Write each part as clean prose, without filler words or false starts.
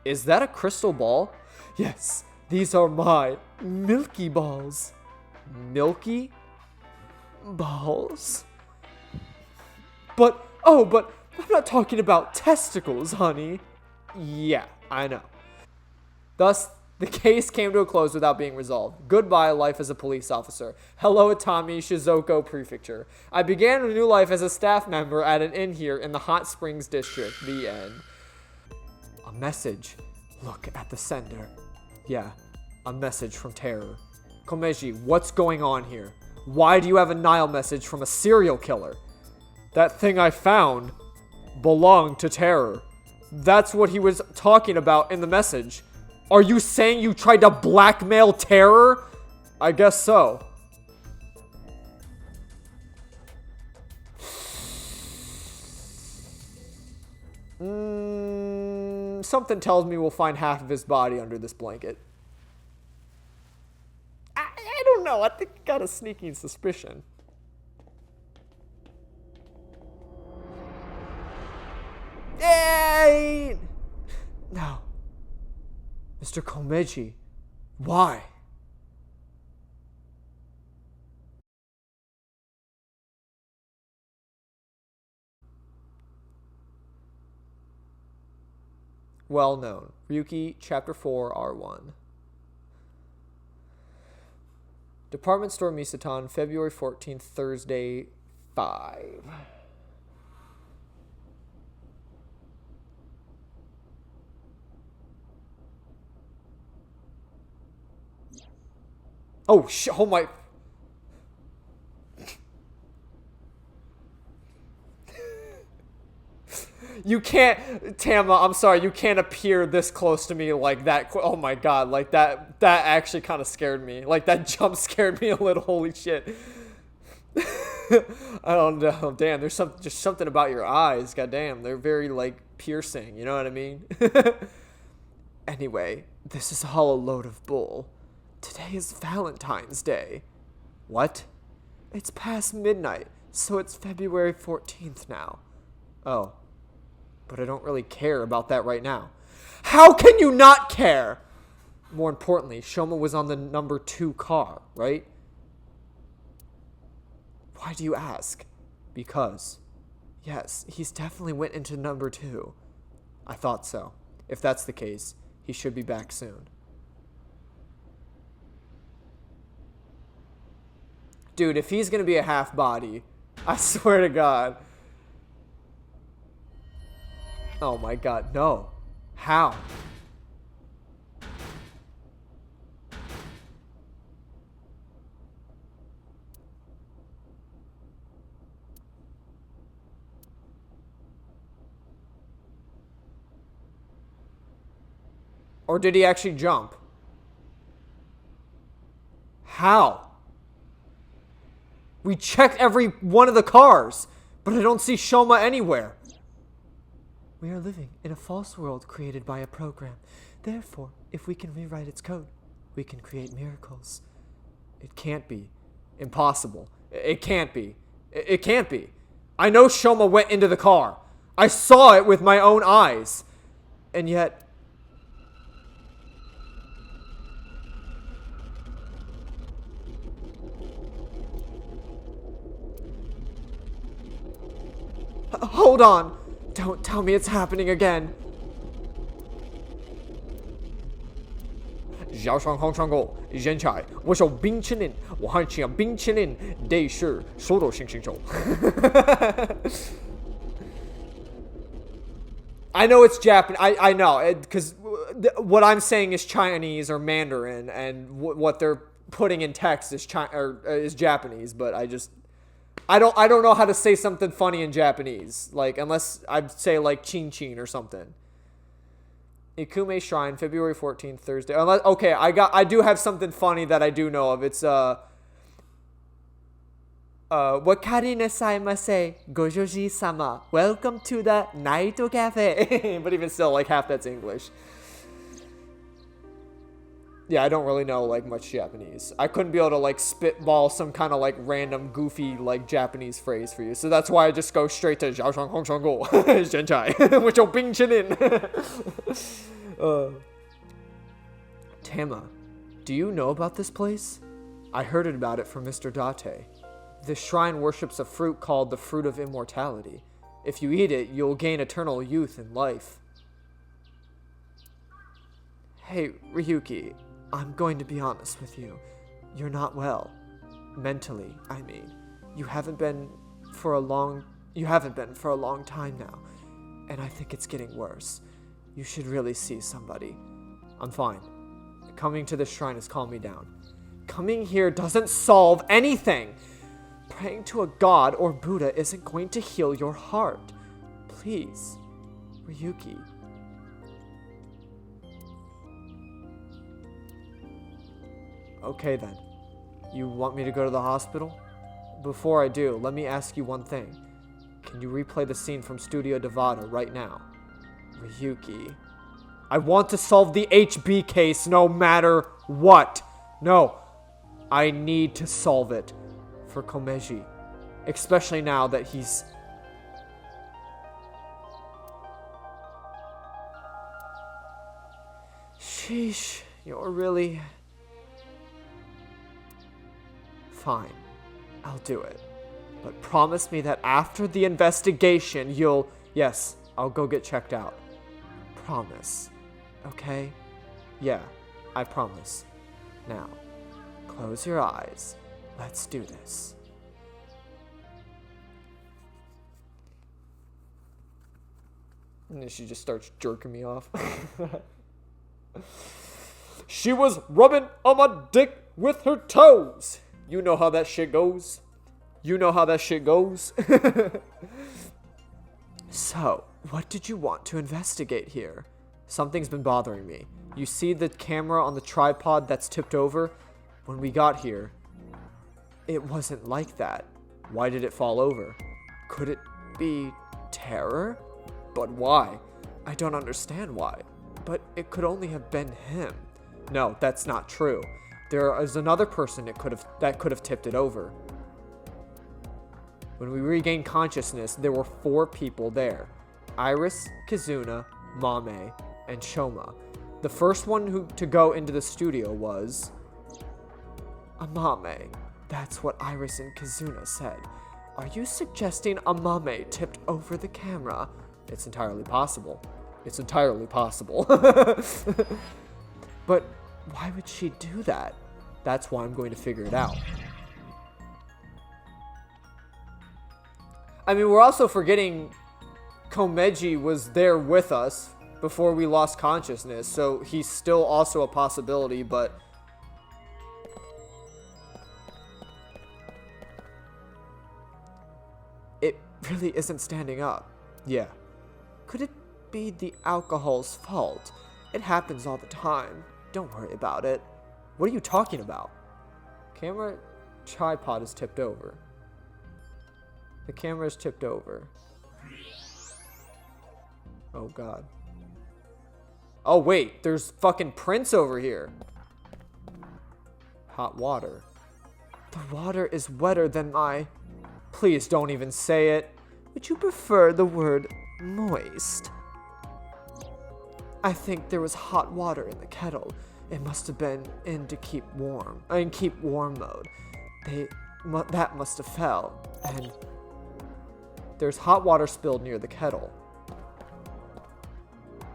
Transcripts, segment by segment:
Is that a crystal ball? Yes, these are my milky balls. Milky balls? But I'm not talking about testicles, honey. Yeah, I know. Thus, the case came to a close without being resolved. Goodbye, life as a police officer. Hello, Atami, Shizuoka Prefecture. I began a new life as a staff member at an inn here in the Hot Springs District. The end. A message. Look at the sender. Yeah, a message from Terror. Komeji, what's going on here? Why do you have a Nile message from a serial killer? That thing I found belonged to Terror. That's what he was talking about in the message. Are you saying you tried to blackmail Terror? I guess so. Something tells me we'll find half of his body under this blanket. I don't know. I think I got a sneaking suspicion. Hey! No. Mr. Komeji, why? Well known. Ryuki, Chapter 4, R1. Department Store Misatan, February 14th, Thursday, 5. Oh my... You can't, Tama, I'm sorry, you can't appear this close to me like that. Oh my god, like that actually kind of scared me. Like that jump scared me a little, holy shit. I don't know, damn, there's just something about your eyes, goddamn. They're very, like, piercing, you know what I mean? Anyway, this is all a load of bull. Today is Valentine's Day. What? It's past midnight, so it's February 14th now. Oh. But I don't really care about that right now. How can you not care? More importantly, Shoma was on the number 2 car, right? Why do you ask? Because. Yes, he's definitely went into number 2. I thought so. If that's the case, he should be back soon. Dude, if he's gonna be a half body, I swear to God. Oh my god, no. How? Or did he actually jump? How? We checked every one of the cars, but I don't see Shoma anywhere. We are living in a false world created by a program. Therefore, if we can rewrite its code, we can create miracles. It can't be. Impossible. It can't be. It can't be. I know Shoma went into the car. I saw it with my own eyes. And yet... Hold on. Don't tell me it's happening again. I know it's Japanese. I know, because what I'm saying is Chinese or Mandarin, and what they're putting in text is is Japanese. But I don't know how to say something funny in Japanese, like, unless I'd say like chin chin or something. Ikume Shrine, February 14th, Thursday. Okay, I do have something funny that I do know of. It's Wakari nasaimasen, Gojoji-sama. Welcome to the Night Cafe. But even still, like, half that's English. Yeah, I don't really know, like, much Japanese. I couldn't be able to, like, spitball some kind of, like, random, goofy, like, Japanese phrase for you. So that's why I just go straight to Zhaoshang Hongshang Go. Zhenchai. Which will Bing Chinin. Tama, do you know about this place? I heard about it from Mr. Date. This shrine worships a fruit called the Fruit of Immortality. If you eat it, you'll gain eternal youth and life. Hey, Ryuki, I'm going to be honest with you. You're not well. Mentally, I mean. You haven't been for a long time now, and I think it's getting worse. You should really see somebody. I'm fine. Coming to this shrine has calmed me down. Coming here doesn't solve anything. Praying to a god or Buddha isn't going to heal your heart. Please, Ryuki. Okay then. You want me to go to the hospital? Before I do, let me ask you one thing. Can you replay the scene from Studio Devada right now? Ryuki. I want to solve the HB case no matter what. No. I need to solve it. For Komeji. Especially now that he's... Sheesh. You're really... Fine. I'll do it. But promise me that after the investigation, you'll... Yes, I'll go get checked out. Promise. Okay? Yeah, I promise. Now, close your eyes. Let's do this. And then she just starts jerking me off. She was rubbing on my dick with her toes. You know how that shit goes. You know how that shit goes. So, what did you want to investigate here? Something's been bothering me. You see the camera on the tripod that's tipped over? When we got here, it wasn't like that. Why did it fall over? Could it be terror? But why? I don't understand why. But it could only have been him. No, that's not true. There is another person that could have tipped it over. When we regained consciousness, there were 4 people there. Iris, Kizuna, Mame, and Shoma. The first one to go into the studio was... Amame. That's what Iris and Kizuna said. Are you suggesting Amame tipped over the camera? It's entirely possible. It's entirely possible. But why would she do that? That's why I'm going to figure it out. I mean, we're also forgetting Komeji was there with us before we lost consciousness, so he's still also a possibility, but... It really isn't standing up. Yeah. Could it be the alcohol's fault? It happens all the time. Don't worry about it. What are you talking about? Camera tripod is tipped over. The camera is tipped over. Oh god. Oh wait, there's fucking Prince over here. Hot water. The water is wetter than my... Please don't even say it. Would you prefer the word moist? I think there was hot water in the kettle. It must have been in keep warm mode. That must have fell, and there's hot water spilled near the kettle.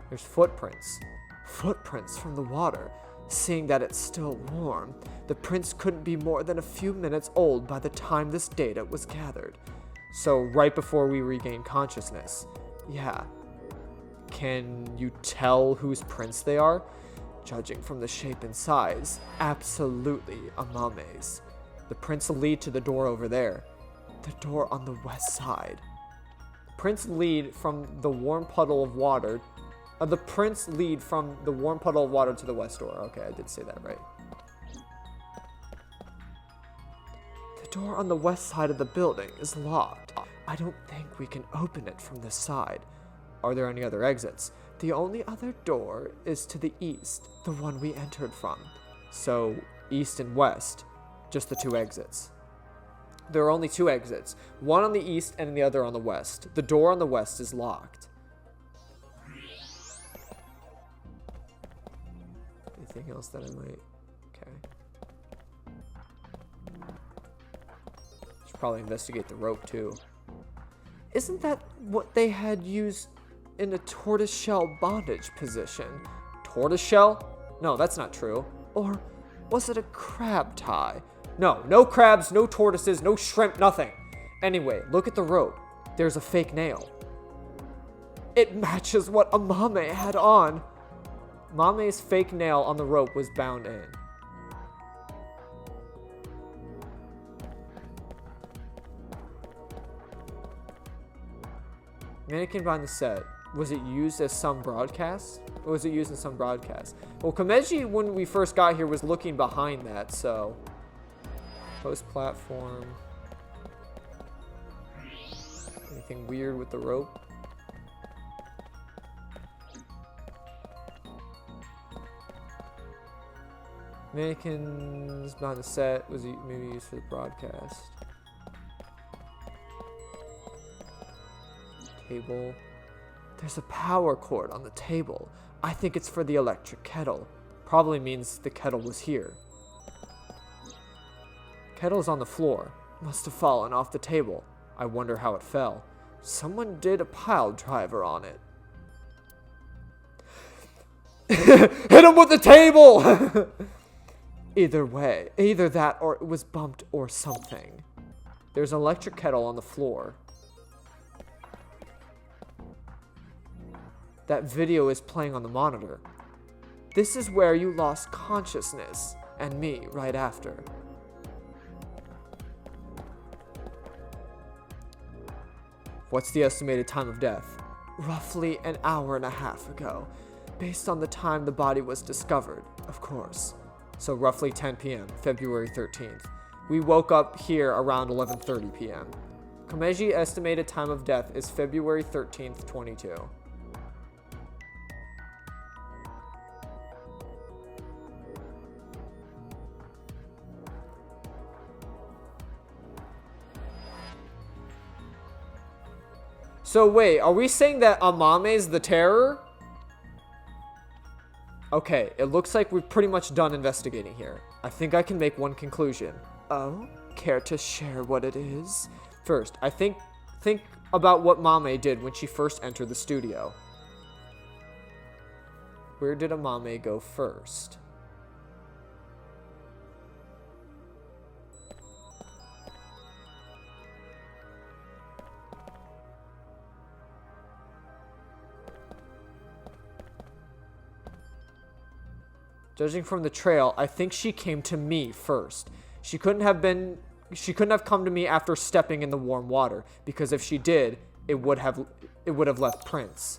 There's footprints. Footprints from the water. Seeing that it's still warm, the prints couldn't be more than a few minutes old by the time this data was gathered. So right before we regained consciousness. Yeah. Can you tell whose prints they are? Judging from the shape and size, absolutely Amame's. The prints lead to the door over there. The door on the west side. Prints lead from the warm puddle of water. The prints lead from the warm puddle of water to the west door. Okay, I did say that right. The door on the west side of the building is locked. I don't think we can open it from this side. Are there any other exits? The only other door is to the east, the one we entered from. So, east and west, just the 2 exits. There are only 2 exits, one on the east and the other on the west. The door on the west is locked. Anything else that I might... Okay. Should probably investigate the rope, too. Isn't that what they had used in a tortoiseshell bondage position? Tortoiseshell? No, that's not true. Or was it a crab tie? No, no crabs, no tortoises, no shrimp, nothing. Anyway, look at the rope. There's a fake nail. It matches what Amame had on. Mame's fake nail on the rope was bound in. Mannequin behind the set. Was it used as some broadcast? Or was it used in some broadcast? Well, Komeji, when we first got here, was looking behind that, so... Post-platform. Anything weird with the rope? Mannequins behind the set. Was it maybe used for the broadcast? Table. There's a power cord on the table. I think it's for the electric kettle. Probably means the kettle was here. Kettle's on the floor. Must have fallen off the table. I wonder how it fell. Someone did a pile driver on it. Hit him with the table! Either way, either that or it was bumped or something. There's an electric kettle on the floor. That video is playing on the monitor. This is where you lost consciousness, and me right after. What's the estimated time of death? Roughly an hour and a half ago, based on the time the body was discovered, of course. So roughly 10 p.m., February 13th. We woke up here around 11:30 p.m. Komeji estimated time of death is February 13th, 22. So wait, are we saying that Amame's the terror? Okay, it looks like we've pretty much done investigating here. I think I can make one conclusion. Oh, care to share what it is? First, I think about what Amame did when she first entered the studio. Where did Amame go first? Judging from the trail, I think she came to me first. She couldn't have come to me after stepping in the warm water, because if she did, it would have left prints.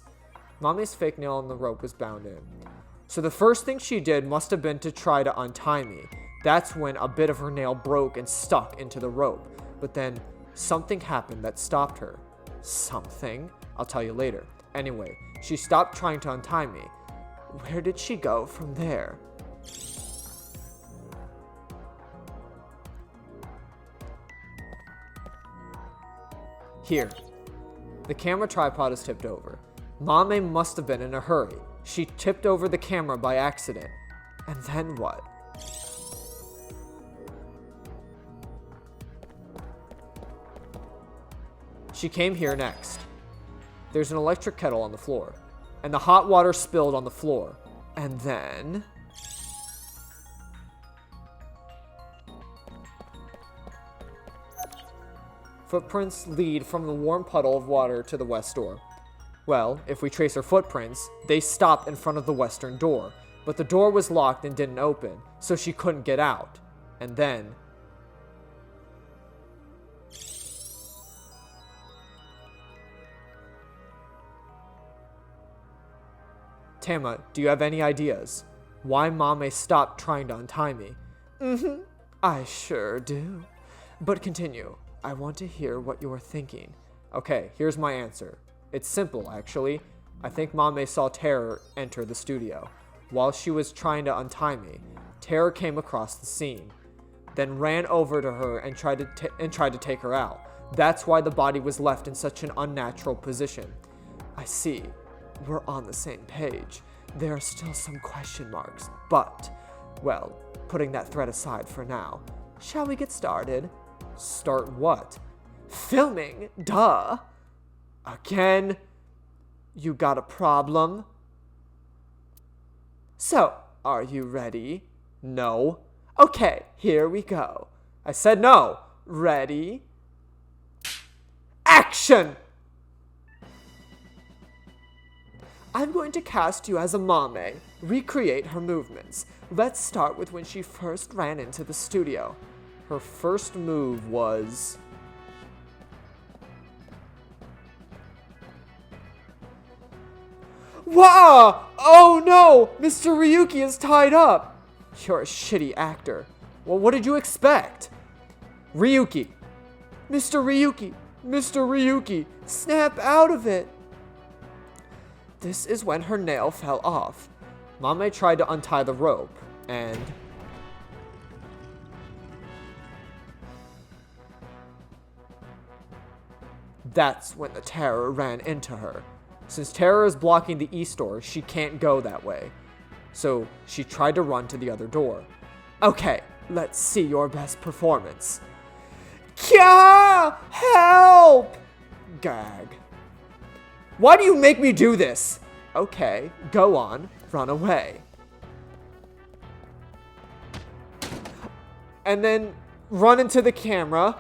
Mommy's fake nail on the rope was bound in. So the first thing she did must have been to try to untie me. That's when a bit of her nail broke and stuck into the rope. But then something happened that stopped her. Something? I'll tell you later. Anyway, she stopped trying to untie me. Where did she go from there? Here. The camera tripod is tipped over. Mame must have been in a hurry. She tipped over the camera by accident. And then what? She came here next. There's an electric kettle on the floor. And the hot water spilled on the floor. And then... Footprints lead from the warm puddle of water to the west door. Well, if we trace her footprints, they stop in front of the western door. But the door was locked and didn't open, so she couldn't get out. And then... Tama, do you have any ideas? Why Mame stopped trying to untie me? I sure do. But continue. I want to hear what you're thinking. Okay, here's my answer. It's simple, actually. I think Mame saw Terror enter the studio. While she was trying to untie me, Terror came across the scene, then ran over to her and tried to take her out. That's why the body was left in such an unnatural position. I see. We're on the same page. there are still some question marks, but, well, putting that threat aside for now, shall we get started? Start what? Filming, duh. Again? You got a problem? So, are you ready? No. Okay, here we go. I said no. Ready? Action! I'm going to cast you as a Mermaid. Recreate her movements. Let's start with when she first ran into the studio. Her first move was... Wow! Oh no! Mr. Ryuki is tied up! You're a shitty actor. Well, what did you expect? Ryuki. Mr. Ryuki. Mr. Ryuki. Snap out of it. This is when her nail fell off. Mame tried to untie the rope, and... That's when the terror ran into her. Since terror is blocking the east door, she can't go that way. So she tried to run to the other door. Okay, let's see your best performance. Kya! Help! Gag. Why do you make me do this? Okay, go on, run away. And then run into the camera.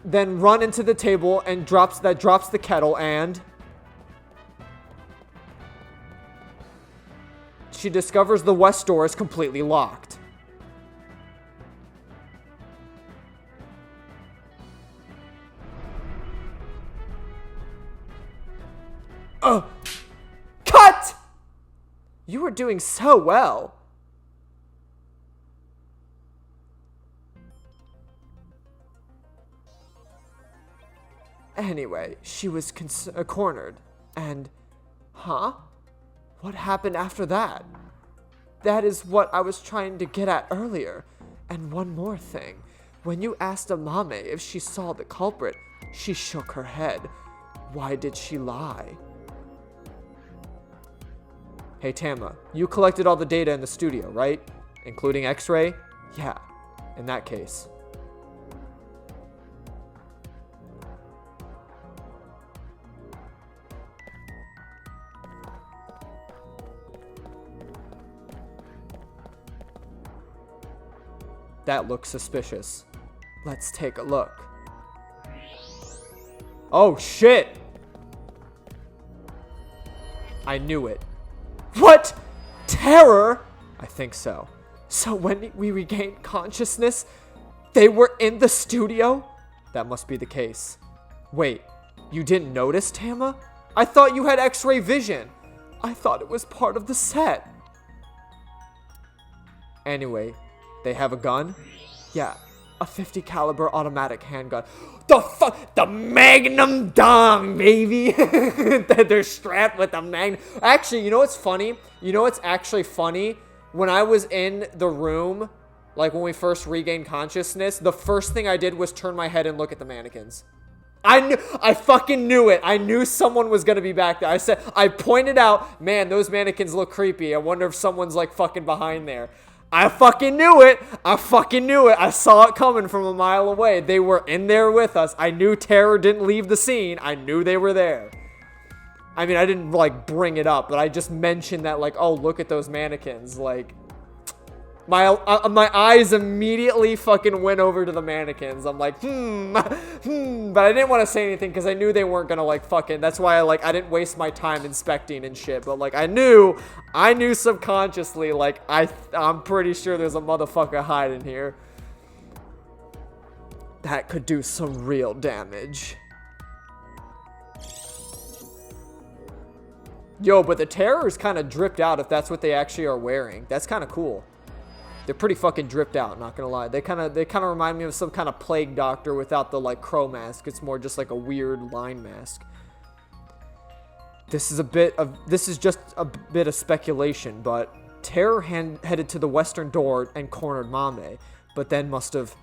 Then run into the table and drops the kettle, and she discovers the west door is completely locked. Cut! You were doing so well. Anyway, she was cornered, and... Huh? What happened after that? That is what I was trying to get at earlier. And one more thing. When you asked Amame if she saw the culprit, she shook her head. Why did she lie? Hey Tama, you collected all the data in the studio, right? Including X-ray? Yeah, in that case. That looks suspicious. Let's take a look. Oh shit! I knew it. What? Terror? I think so. So when we regained consciousness, they were in the studio? That must be the case. Wait, you didn't notice, Tama? I thought you had X-ray vision. I thought it was part of the set. Anyway, they have a gun? Yeah, a 50 caliber automatic handgun. The Magnum Dong, baby. They're strapped with a Magnum. Actually, you know what's funny? You know what's actually funny? When I was in the room, like when we first regained consciousness, the first thing I did was turn my head and look at the mannequins. I fucking knew it. I knew someone was gonna be back there. I pointed out, man, those mannequins look creepy. I wonder if someone's like fucking behind there. I fucking knew it. I fucking knew it. I saw it coming from a mile away. They were in there with us. I knew terror didn't leave the scene. I knew they were there. I mean, I didn't like bring it up, but I just mentioned that like, oh, look at those mannequins. Like, my eyes immediately fucking went over to the mannequins. I'm like, but I didn't want to say anything because I knew they weren't gonna like fucking. That's why I didn't waste my time inspecting and shit. But like, I knew subconsciously, like I'm pretty sure there's a motherfucker hiding here that could do some real damage. Yo, but the terrors kind of dripped out if that's what they actually are wearing. That's kind of cool. They're pretty fucking dripped out, not gonna lie. They kind of remind me of some kind of plague doctor without the like crow mask. It's more just like a weird line mask. This is just a bit of speculation, but Terror headed to the western door and cornered Mame, but then must have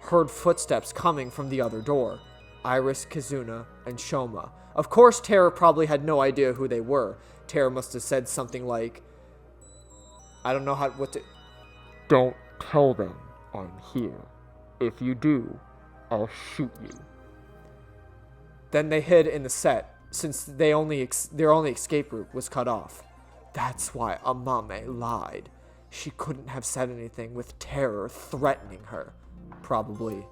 heard footsteps coming from the other door. Iris, Kizuna, and Shoma. Of course, Tara probably had no idea who they were. Tara must have said something like, I don't know what to... Don't tell them I'm here. If you do, I'll shoot you. Then they hid in the set, since their only escape route was cut off. That's why Amame lied. She couldn't have said anything with terror threatening her. Probably.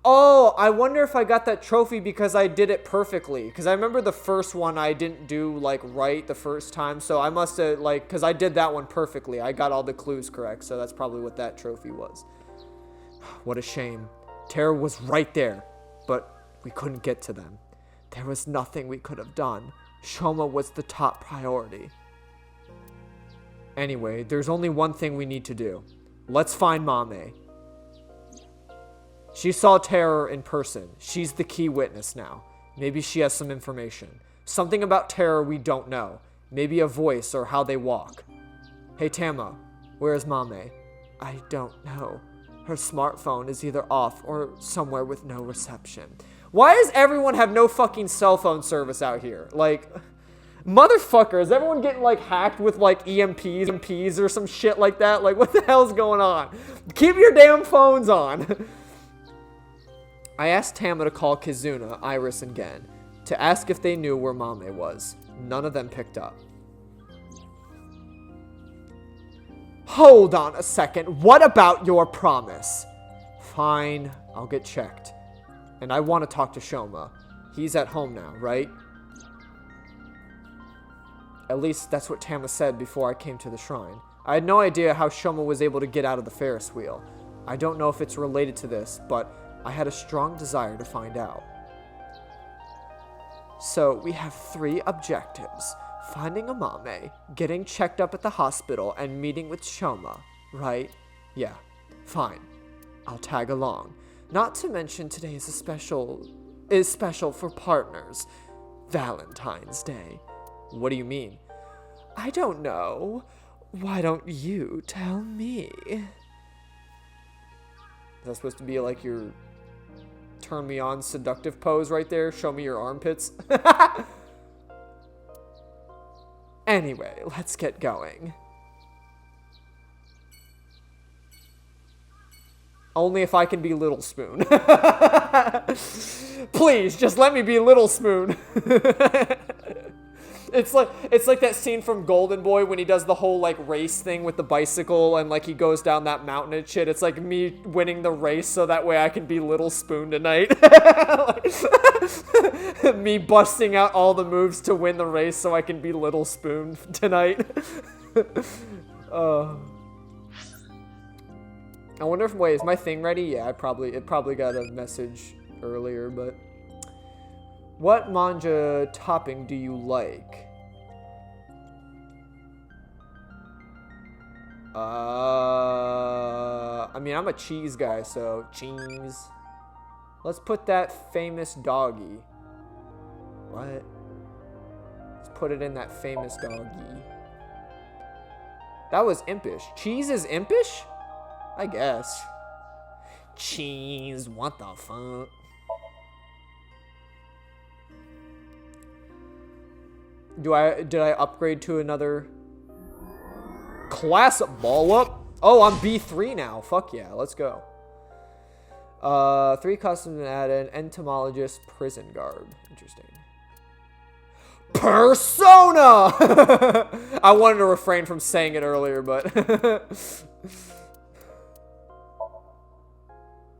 Oh, I wonder if I got that trophy because I did it perfectly. Because I remember the first one I didn't do, like, right the first time. So I must have, like, because I did that one perfectly. I got all the clues correct. So that's probably what that trophy was. What a shame. Tara was right there. But we couldn't get to them. There was nothing we could have done. Shoma was the top priority. Anyway, there's only one thing we need to do. Let's find Mame. She saw Terror in person. She's the key witness now. Maybe she has some information. Something about Terror we don't know. Maybe a voice or how they walk. Hey Tama, where is Mame? I don't know. Her smartphone is either off or somewhere with no reception. Why does everyone have no fucking cell phone service out here? Like, motherfucker, is everyone getting like hacked with like EMPs or some shit like that? Like, what the hell's going on? Keep your damn phones on. I asked Tama to call Kizuna, Iris, and Gen to ask if they knew where Mame was. None of them picked up. Hold on a second. What about your promise? Fine, I'll get checked. And I want to talk to Shoma. He's at home now, right? At least that's what Tama said before I came to the shrine. I had no idea how Shoma was able to get out of the Ferris wheel. I don't know if it's related to this, but I had a strong desire to find out. So we have 3 objectives. Finding Amame, getting checked up at the hospital, and meeting with Shoma, right? Yeah, fine. I'll tag along. Not to mention today is special for partners. Valentine's Day. What do you mean? I don't know. Why don't you tell me? Is that supposed to be like your turn me on seductive pose right there? Show me your armpits? Anyway, let's get going. Only if I can be Little Spoon. Please, just let me be Little Spoon. It's like that scene from Golden Boy when he does the whole like race thing with the bicycle and like he goes down that mountain and shit. It's like me winning the race so that way I can be Little Spoon tonight. Me busting out all the moves to win the race so I can be Little Spoon tonight. I wonder if, wait, is my thing ready? Yeah, it probably got a message earlier, but what manja topping do you like? I mean, I'm a cheese guy, so cheese. Let's put that famous doggy. What? Let's put it in that famous doggy. That was impish. Cheese is impish? I guess. Cheese, what the fuck? Did I upgrade to another class ball up? Oh, I'm B3 now. Fuck yeah, let's go. 3 customs added. Entomologist, prison garb. Interesting. Persona! I wanted to refrain from saying it earlier, but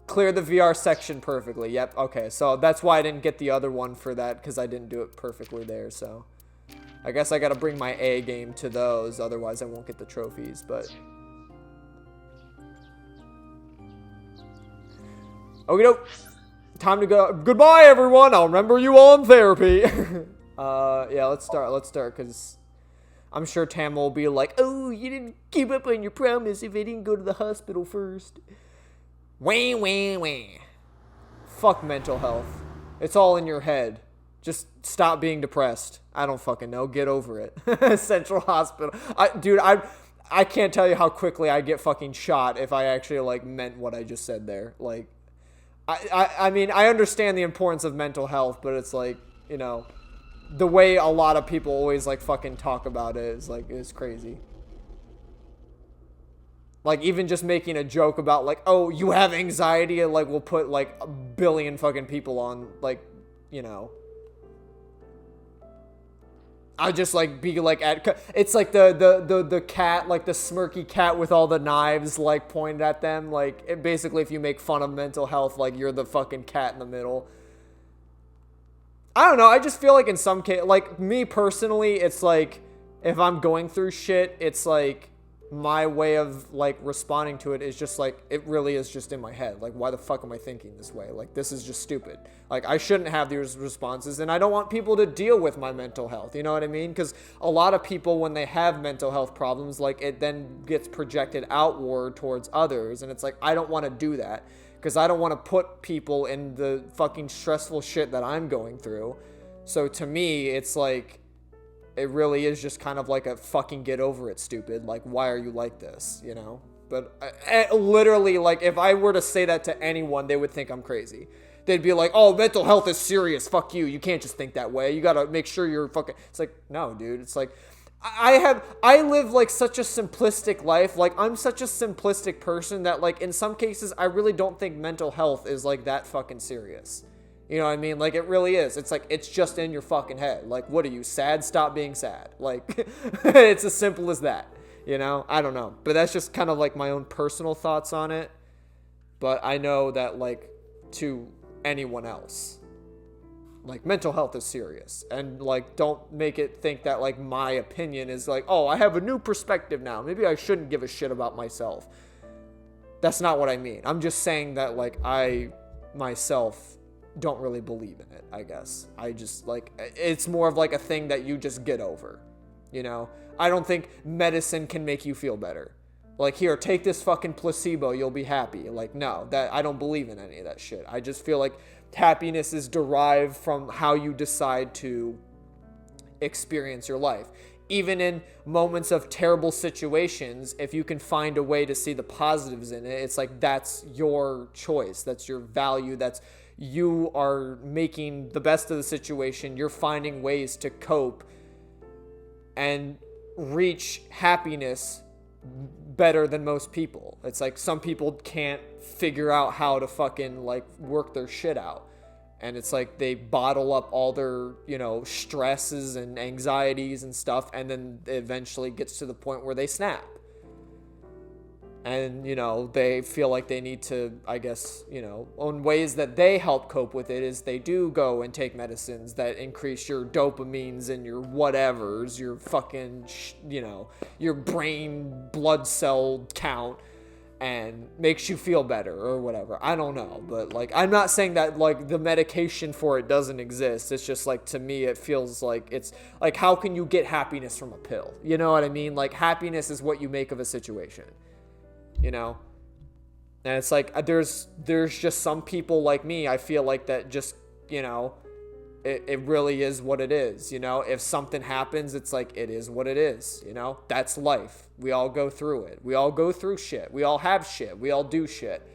clear the VR section perfectly. Yep, okay. So that's why I didn't get the other one for that, because I didn't do it perfectly there, so I guess I gotta bring my A game to those, otherwise I won't get the trophies, but okie doke. Time to go. Goodbye, everyone. I'll remember you all in therapy. Yeah, let's start, because I'm sure Tam will be like, oh, you didn't keep up on your promise if I didn't go to the hospital first. Wah, wah, wah. Fuck mental health. It's all in your head. Just stop being depressed. I don't fucking know. Get over it. Central Hospital. I can't tell you how quickly I get fucking shot if I actually like meant what I just said there. Like, I mean, I understand the importance of mental health, but it's like, you know, the way a lot of people always like fucking talk about it is crazy. Like, even just making a joke about like, oh, you have anxiety, and like we'll put like a billion fucking people on, like, you know. I just like be like it's like the cat, like the smirky cat with all the knives like pointed at them. Like, basically, if you make fun of mental health, like you're the fucking cat in the middle. I don't know. I just feel like in some case, like me personally, it's like if I'm going through shit, it's like my way of like responding to it is just like, it really is just in my head. Like, why the fuck am I thinking this way? Like, this is just stupid. Like, I shouldn't have these responses, and I don't want people to deal with my mental health. You know what I mean? Because a lot of people, when they have mental health problems, like it then gets projected outward towards others. And it's like, I don't want to do that, because I don't want to put people in the fucking stressful shit that I'm going through. So to me, it's like, it really is just kind of like a fucking get over it, stupid. Like, why are you like this, you know? But literally, like, if I were to say that to anyone, they would think I'm crazy. They'd be like, oh, mental health is serious. Fuck you. You can't just think that way. You got to make sure you're fucking... It's like, no, dude. It's like, I live like such a simplistic life. Like, I'm such a simplistic person that like in some cases, I really don't think mental health is like that fucking serious. You know what I mean? Like, it really is. It's like, it's just in your fucking head. Like, what are you, sad? Stop being sad. Like, it's as simple as that. You know? I don't know. But that's just kind of like my own personal thoughts on it. But I know that, like, to anyone else, like, mental health is serious. And, like, don't make it think that, like, my opinion is like, oh, I have a new perspective now. Maybe I shouldn't give a shit about myself. That's not what I mean. I'm just saying that, like, I myself don't really believe in it, I guess. I just, like, it's more of like a thing that you just get over, you know? I don't think medicine can make you feel better. Like, here, take this fucking placebo, you'll be happy. Like, no, that I don't believe in any of that shit. I just feel like happiness is derived from how you decide to experience your life. Even in moments of terrible situations, if you can find a way to see the positives in it, it's like, that's your choice. That's your value. That's, you are making the best of the situation. You're finding ways to cope and reach happiness better than most people. It's like some people can't figure out how to fucking like work their shit out. And it's like they bottle up all their, you know, stresses and anxieties and stuff, and then it eventually gets to the point where they snap. And, you know, they feel like they need to, I guess, you know, on ways that they help cope with it is they do go and take medicines that increase your dopamines and your whatevers, your fucking, you know, your brain blood cell count, and makes you feel better or whatever. I don't know. But, like, I'm not saying that, like, the medication for it doesn't exist. It's just, like, to me, it feels like it's, like, how can you get happiness from a pill? You know what I mean? Like, happiness is what you make of a situation. You know? And it's like, there's just some people like me, I feel like that just, you know, it really is what it is, you know? If something happens, it's like, it is what it is, you know? That's life. We all go through it. We all go through shit. We all have shit. We all do shit.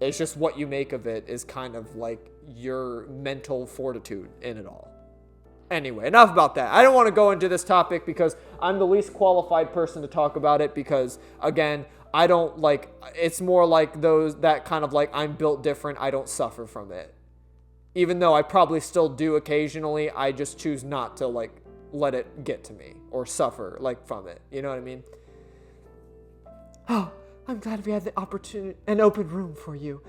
It's just what you make of it is kind of like your mental fortitude in it all. Anyway, enough about that. I don't want to go into this topic because I'm the least qualified person to talk about it because, again, I don't like, it's more like that kind of like, I'm built different, I don't suffer from it. Even though I probably still do occasionally, I just choose not to like let it get to me or suffer like from it. You know what I mean? Oh, I'm glad we had the opportunity, an open room for you.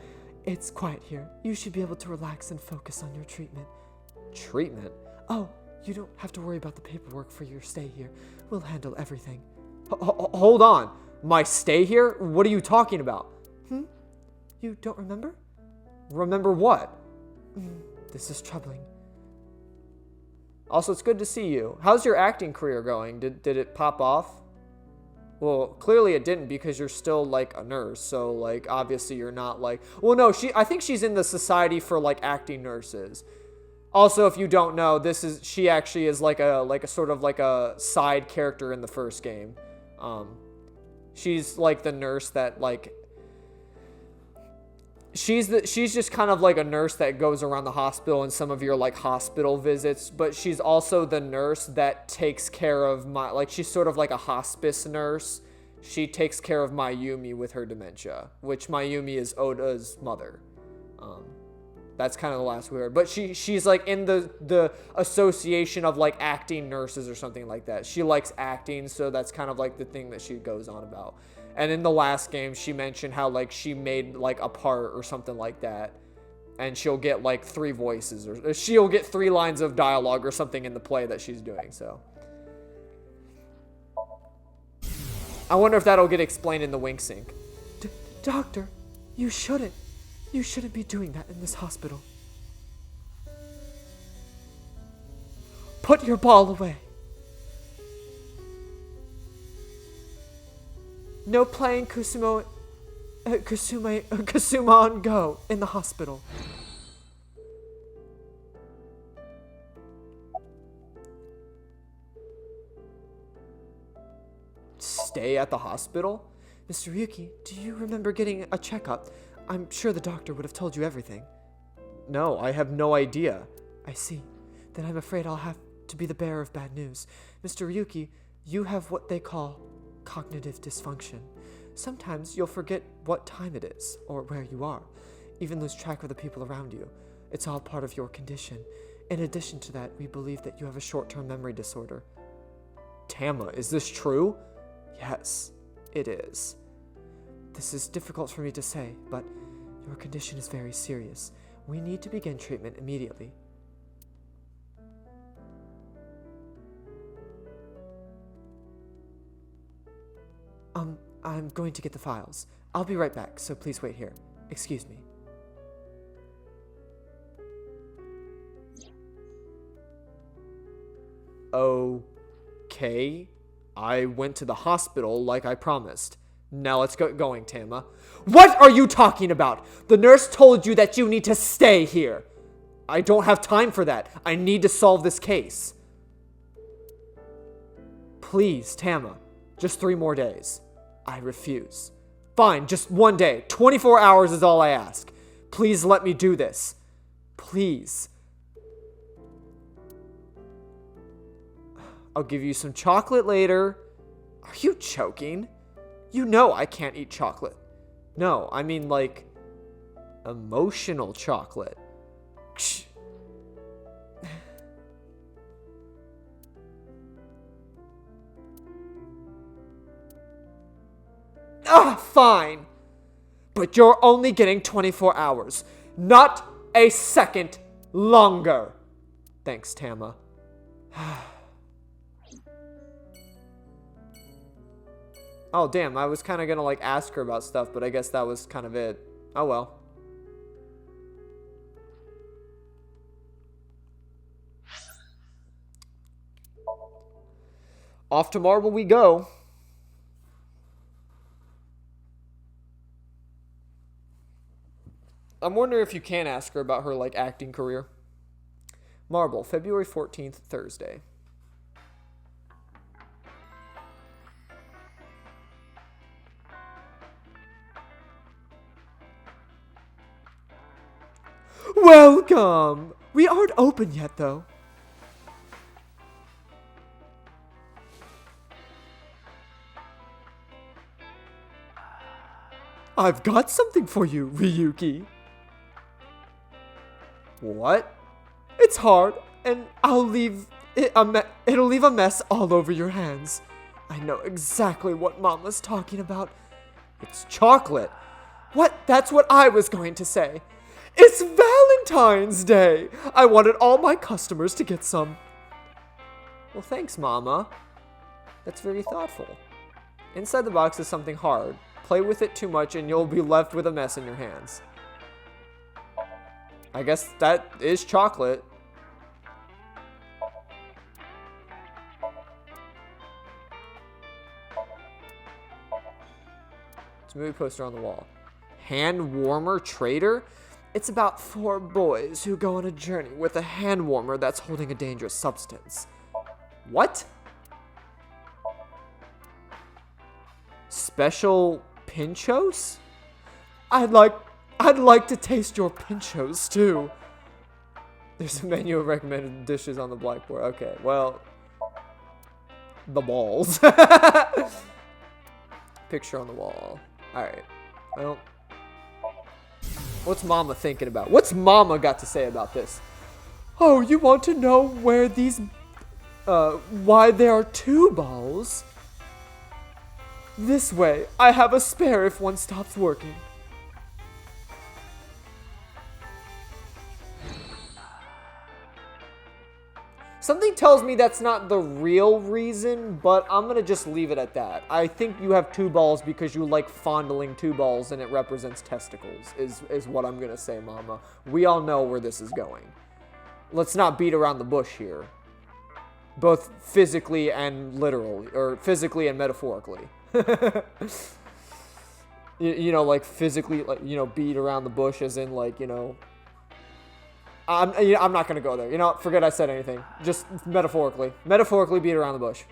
It's quiet here. You should be able to relax and focus on your treatment. Treatment? Oh, you don't have to worry about the paperwork for your stay here. We'll handle everything. Hold on. My stay here? What are you talking about? You don't remember? Remember what? This is troubling. Also, it's good to see you. How's your acting career going? Did it pop off? Well, clearly it didn't because you're still like a nurse. So like obviously you're not like, well, no, I think she's in the Society for like Acting Nurses. Also, if you don't know, she actually is like a sort of like a side character in the first game. She's like the nurse that like she's just kind of like a nurse that goes around the hospital in some of your like hospital visits, but she's also the nurse that takes care of she's sort of like a hospice nurse. She takes care of Mayumi with her dementia, which Mayumi is Oda's mother. That's kind of the last we heard. But she's like in the association of like acting nurses or something like that. She likes acting, so that's kind of like the thing that she goes on about. And in the last game, she mentioned how like she made like a part or something like that. And she'll get like 3 voices or she'll get 3 lines of dialogue or something in the play that she's doing, so. I wonder if that'll get explained in the Wink Sync. Doctor, you shouldn't. You shouldn't be doing that in this hospital. Put your ball away. No playing Kusuma on Go in the hospital. Stay at the hospital? Mr. Ryuki, do you remember getting a checkup? I'm sure the doctor would have told you everything. No, I have no idea. I see. Then I'm afraid I'll have to be the bearer of bad news. Mr. Ryuki, you have what they call cognitive dysfunction. Sometimes you'll forget what time it is, or where you are, even lose track of the people around you. It's all part of your condition. In addition to that, we believe that you have a short-term memory disorder. Tama, is this true? Yes, it is. This is difficult for me to say, but your condition is very serious. We need to begin treatment immediately. I'm going to get the files. I'll be right back, so please wait here. Excuse me. Okay. I went to the hospital like I promised. Now let's get going, Tama. What are you talking about? The nurse told you that you need to stay here. I don't have time for that. I need to solve this case. Please, Tama. Just 3 more days. I refuse. Fine, just 1 day. 24 hours is all I ask. Please let me do this. Please. I'll give you some chocolate later. Are you joking? You know I can't eat chocolate. No, I mean like emotional chocolate. Fine. But you're only getting 24 hours. Not a second longer. Thanks, Tama. Oh, damn, I was kind of gonna, like, ask her about stuff, but I guess that was kind of it. Oh, well. Off to Marble we go. I'm wondering if you can ask her about her, like, acting career. Marble, February 14th, Thursday. Welcome! We aren't open yet, though. I've got something for you, Ryuki. What? It's hard, and it'll leave a mess all over your hands. I know exactly what Mama's talking about. It's chocolate. What? That's what I was going to say. It's Valentine's Day! I wanted all my customers to get some. Well, thanks, Mama. That's very thoughtful. Inside the box is something hard. Play with it too much and you'll be left with a mess in your hands. I guess that is chocolate. It's a movie poster on the wall. Hand warmer trader? It's about 4 boys who go on a journey with a hand warmer that's holding a dangerous substance. What? Special pinchos? I'd like to taste your pinchos too. There's a menu of recommended dishes on the blackboard. Okay, well, the balls. Picture on the wall. All right. Well, what's Mama thinking about? What's Mama got to say about this? Oh, you want to know where these, why there are 2 balls? This way, I have a spare if one stops working. Something tells me that's not the real reason, but I'm gonna just leave it at that. I think you have 2 balls because you like fondling 2 balls and it represents testicles, is what I'm gonna say, Mama. We all know where this is going. Let's not beat around the bush here. Both physically and literally, or physically and metaphorically. you know, like physically, like, you know, beat around the bush as in like, you know, I'm not gonna go there. You know, forget I said anything. Just metaphorically. Metaphorically beat around the bush.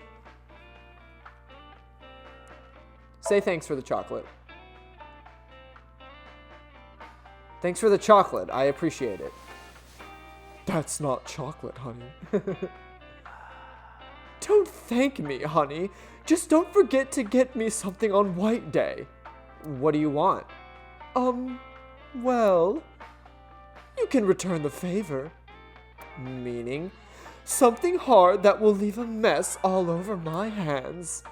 Say thanks for the chocolate. Thanks for the chocolate. I appreciate it. That's not chocolate, honey. Don't thank me, honey. Just don't forget to get me something on White Day. What do you want? Well, you can return the favor. Meaning, something hard that will leave a mess all over my hands.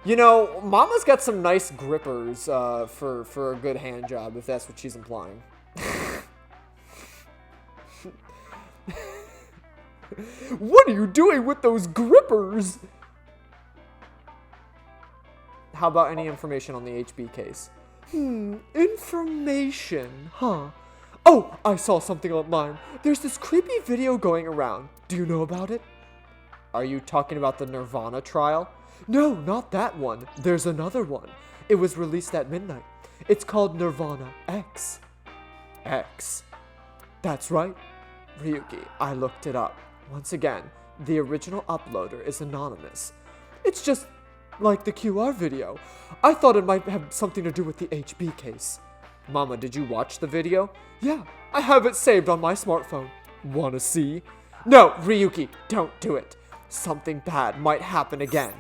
You know, Mama's got some nice grippers for a good hand job, if that's what she's implying. What are you doing with those grippers? How about any information on the HB case? Information, huh? Oh, I saw something online. There's this creepy video going around. Do you know about it? Are you talking about the Nirvana trial? No, not that one. There's another one. It was released at midnight. It's called Nirvana X. X. That's right, Ryuki. I looked it up. Once again, the original uploader is anonymous. It's just like the QR video. I thought it might have something to do with the HB case. Mama, did you watch the video? Yeah, I have it saved on my smartphone. Wanna see? No, Ryuki, don't do it. Something bad might happen again.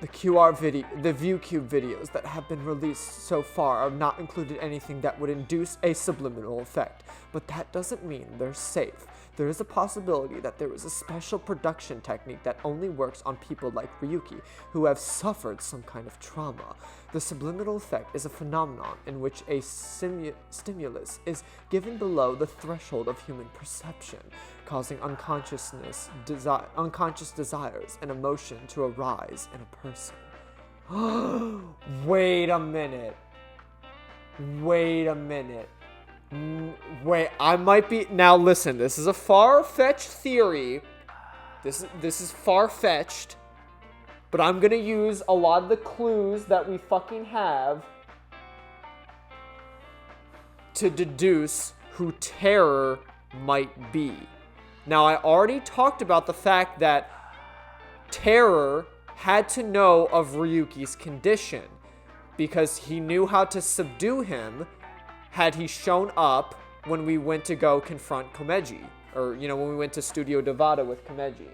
The ViewCube videos that have been released so far have not included anything that would induce a subliminal effect, but that doesn't mean they're safe. There is a possibility that there is a special production technique that only works on people like Ryuki, who have suffered some kind of trauma. The subliminal effect is a phenomenon in which a stimulus is given below the threshold of human perception, causing unconscious desires and emotion to arise in a person. Wait a minute. Wait a minute. Wait, I might be... Now listen, this is a far-fetched theory. This is far-fetched. But I'm gonna use a lot of the clues that we fucking have to deduce who Terror might be. Now, I already talked about the fact that Terror had to know of Ryuki's condition because he knew how to subdue him had he shown up when we went to go confront Komeji. Or, you know, when we went to Studio Devada with Komeji.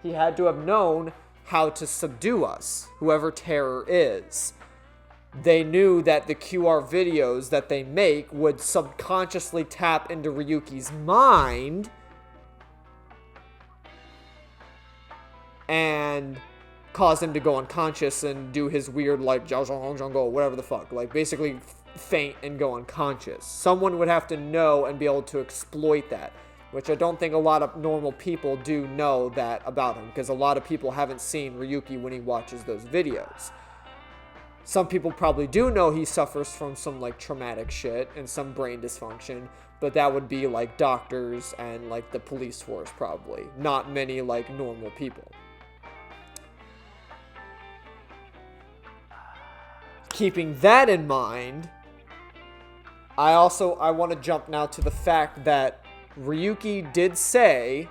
He had to have known how to subdue us, whoever Terror is. They knew that the QR videos that they make would subconsciously tap into Ryuki's mind and cause him to go unconscious and do his weird, like, whatever the fuck. Like, basically faint and go unconscious. Someone would have to know and be able to exploit that, which I don't think a lot of normal people do know that about him, because a lot of people haven't seen Ryuki when he watches those videos. Some people probably do know he suffers from some, like, traumatic shit and some brain dysfunction, but that would be, like, doctors and, like, the police force, probably. Not many, like, normal people. keeping that in mind, I want to jump now to the fact that Ryuki did say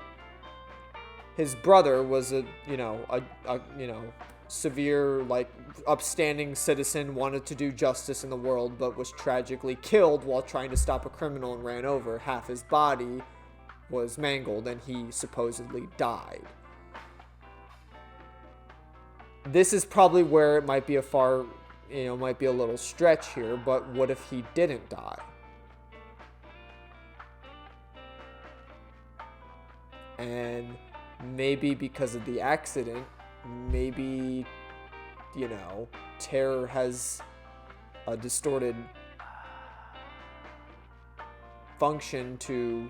his brother was a severe, like, upstanding citizen, wanted to do justice in the world, but was tragically killed while trying to stop a criminal and ran over. Half his body was mangled and he supposedly died. This is probably where it might be might be a little stretch here, but what if he didn't die? And maybe because of the accident, maybe, Terror has a distorted function to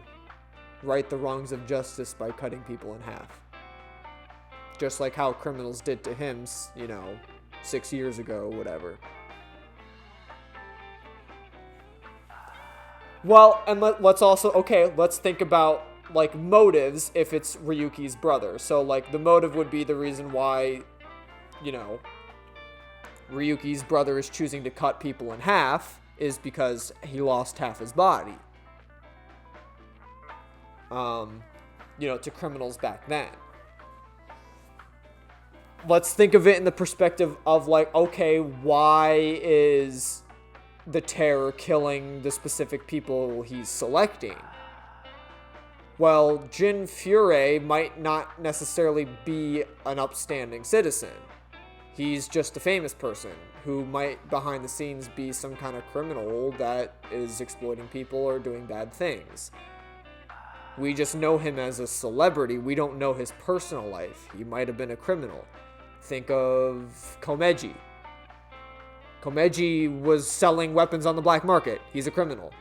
right the wrongs of justice by cutting people in half. Just like how criminals did to him, 6 years ago or whatever. Well, and let's think about, like, motives if it's Ryuki's brother. So, like, the motive would be the reason why, Ryuki's brother is choosing to cut people in half is because he lost half his body. To criminals back then. Let's think of it in the perspective of, like, okay, why is the Terror killing the specific people he's selecting? Well, Jin Furei might not necessarily be an upstanding citizen. He's just a famous person who might, behind the scenes, be some kind of criminal that is exploiting people or doing bad things. We just know him as a celebrity. We don't know his personal life. He might have been a criminal. Think of Komeiji. Komeiji was selling weapons on the black market. He's a criminal.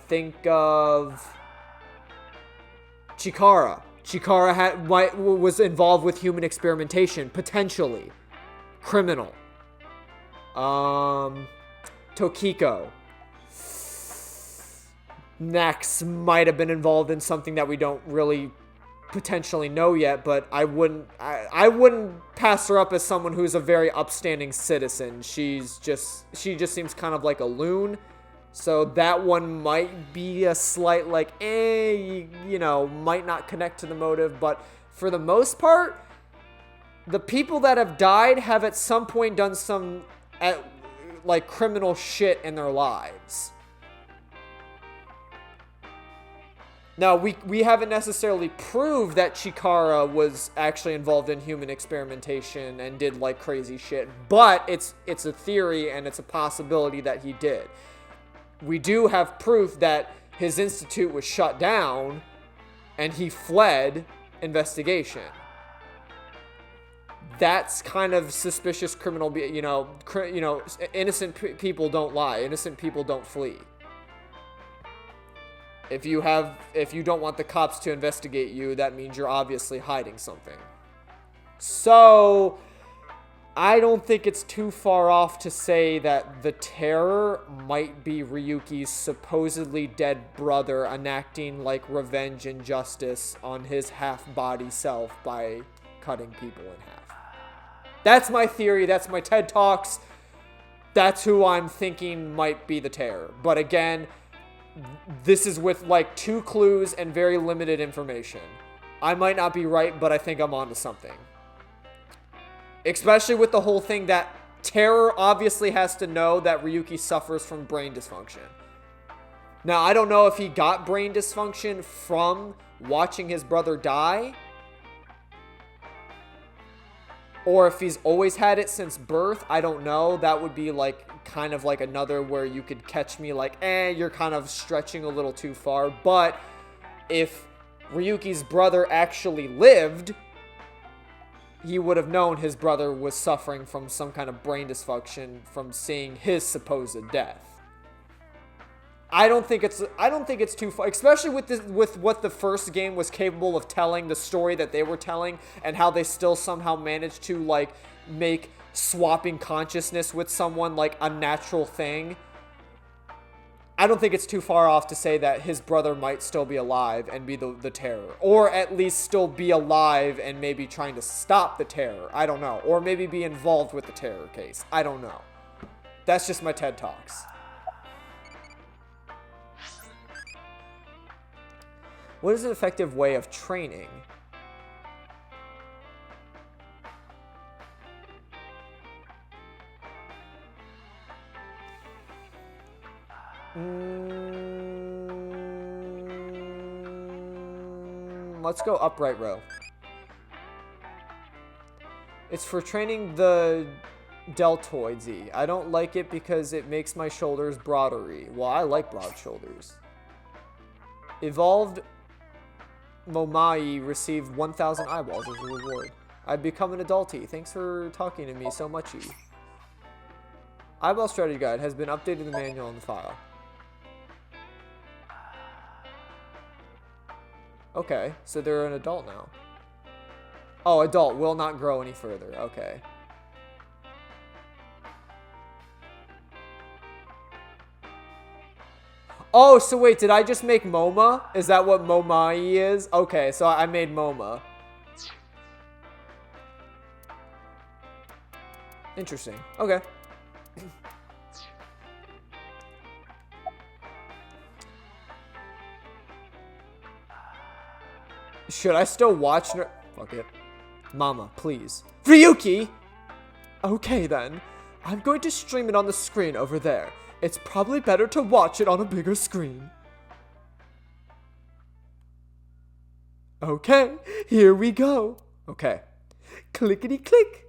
Think of Chikara. Chikara was involved with human experimentation, potentially. Criminal. Tokiko. Nax might have been involved in something that we don't really potentially know yet, but I wouldn't pass her up as someone who's a very upstanding citizen. She just seems kind of like a loon. So that one might be a slight, like, might not connect to the motive. But for the most part, the people that have died have at some point done some, criminal shit in their lives. Now, we haven't necessarily proved that Chikara was actually involved in human experimentation and did, like, crazy shit. But it's a theory and it's a possibility that he did. We do have proof that his institute was shut down and he fled investigation. That's kind of suspicious criminal, innocent people don't lie. Innocent people don't flee. If you don't want the cops to investigate you, that means you're obviously hiding something. So, I don't think it's too far off to say that the Terror might be Ryuki's supposedly dead brother enacting, like, revenge and justice on his half-body self by cutting people in half. That's my theory. That's my TED Talks. That's who I'm thinking might be the Terror. But again, this is with, like, 2 clues and very limited information. I might not be right, but I think I'm onto something. Especially with the whole thing that Terror obviously has to know that Ryuki suffers from brain dysfunction. Now, I don't know if he got brain dysfunction from watching his brother die, or if he's always had it since birth. I don't know. That would be, like, kind of like another where you could catch me like, you're kind of stretching a little too far. But if Ryuki's brother actually lived, he would have known his brother was suffering from some kind of brain dysfunction from seeing his supposed death. I don't think it's too far, especially with what the first game was capable of telling, the story that they were telling, and how they still somehow managed to, like, make swapping consciousness with someone, like, a natural thing. I don't think it's too far off to say that his brother might still be alive and be the terror. Or at least still be alive and maybe trying to stop the terror. I don't know. Or maybe be involved with the terror case. I don't know. That's just my TED Talks. What is an effective way of training? Let's go upright row. It's for training the deltoidsy. I don't like it because it makes my shoulders broadery. Well, I like broad shoulders. Evolved Momai received 1,000 eyeballs as a reward. I've become an adulty. Thanks for talking to me so muchy. Eyeball strategy guide has been updated in the manual on the file. Okay, so they're an adult now. Oh, adult will not grow any further. Okay. Oh, so wait, did I just make MoMA? Is that what Momai is? Okay, so I made MoMA. Interesting. Okay. Should I still watch? Fuck it. Mama, please. Ryuki! Okay then. I'm going to stream it on the screen over there. It's probably better to watch it on a bigger screen. Okay, here we go. Okay. Clickety click.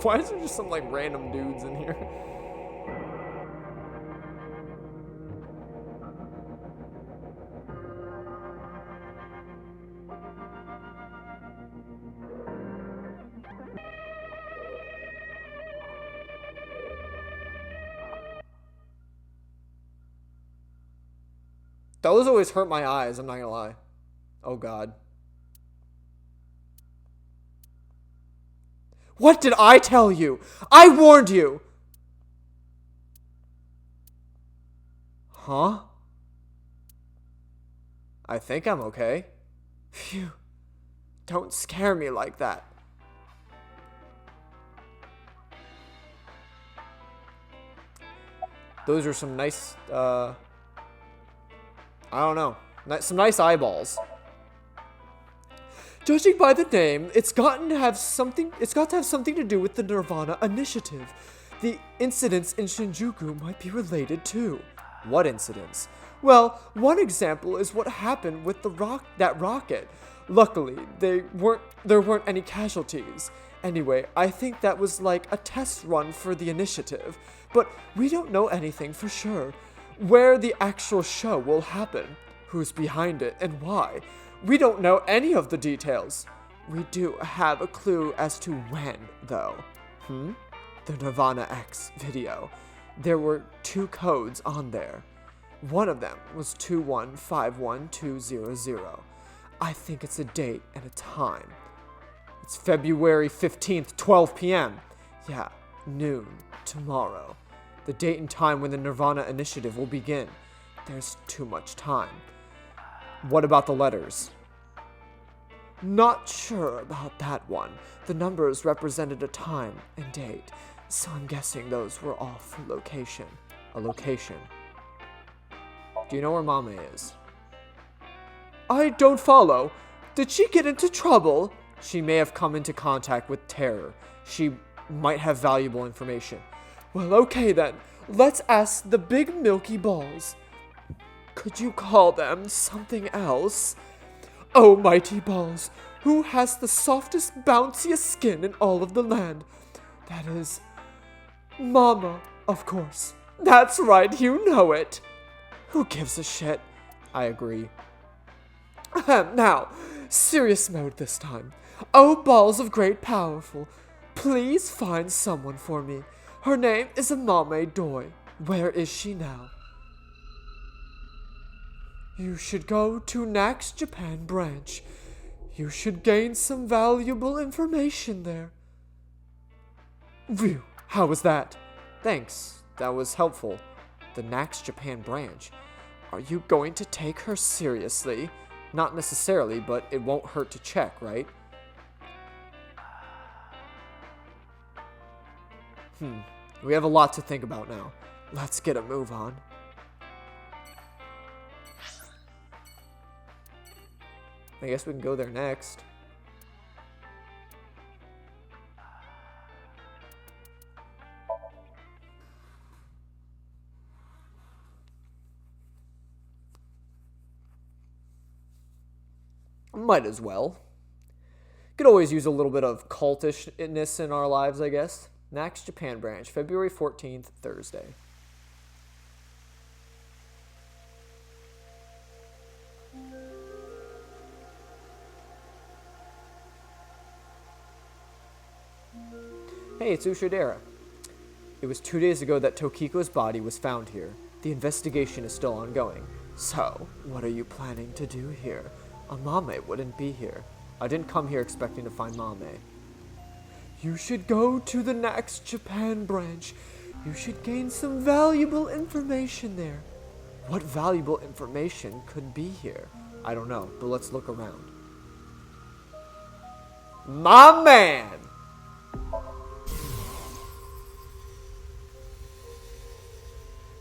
Why is there just some like random dudes in here? Those always hurt my eyes, I'm not gonna lie. Oh god. What did I tell you? I warned you! Huh? I think I'm okay. Phew. Don't scare me like that. Those are some nice, I don't know. Some nice eyeballs. Judging by the name, it's got to have something to do with the Nirvana initiative. The incidents in Shinjuku might be related too. What incidents? Well, one example is what happened with that rocket. Luckily, there weren't any casualties. Anyway, I think that was like a test run for the initiative, but we don't know anything for sure. Where the actual show will happen, who's behind it, and why. We don't know any of the details. We do have a clue as to when, though. The Nirvana X video. There were 2 codes on there. One of them was 2151200. I think it's a date and a time. It's February 15th, 12 p.m. Yeah, noon, tomorrow. The date and time when the Nirvana initiative will begin. There's too much time. What about the letters? Not sure about that one. The numbers represented a time and date, so I'm guessing those were all for location. A location. Do you know where Mama is? I don't follow. Did she get into trouble? She may have come into contact with terror. She might have valuable information. Well, okay then. Let's ask the big milky balls. Could you call them something else? Oh, mighty balls, who has the softest, bounciest skin in all of the land? That is... Mama, of course. That's right, you know it. Who gives a shit? I agree. Now, serious mode this time. Oh, balls of great powerful, please find someone for me. Her name is Mermaid Doi. Where is she now? You should go to Nax Japan branch. You should gain some valuable information there. Phew, how was that? Thanks, that was helpful. The Nax Japan branch. Are you going to take her seriously? Not necessarily, but it won't hurt to check, right? We have a lot to think about now. Let's get a move on. I guess we can go there next. Might as well. Could always use a little bit of cultishness in our lives, I guess. Nax Japan branch, February 14th, Thursday. Hey, it's Ushidera. It was 2 days ago that Tokiko's body was found here. The investigation is still ongoing. So, what are you planning to do here? Amame wouldn't be here. I didn't come here expecting to find Mame. You should go to the Nax Japan branch. You should gain some valuable information there. What valuable information could be here? I don't know, but let's look around. My man!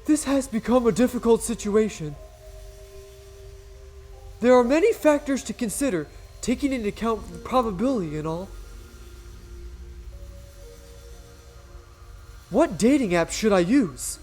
This has become a difficult situation. There are many factors to consider, taking into account the probability and all. What dating app should I use?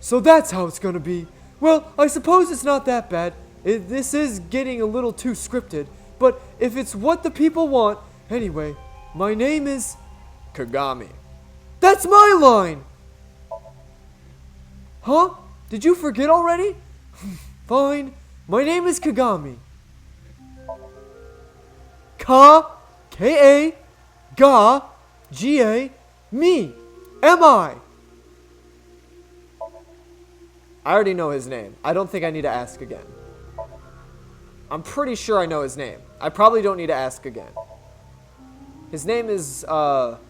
So that's how it's gonna be. Well, I suppose it's not that bad. This is getting a little too scripted. But if it's what the people want, anyway, my name is Kagami. That's my line! Huh? Did you forget already? Fine. My name is Kagami. K-A, Ga, G-A, me. M-I. I already know his name. I don't think I need to ask again. I'm pretty sure I know his name. I probably don't need to ask again. His name is, what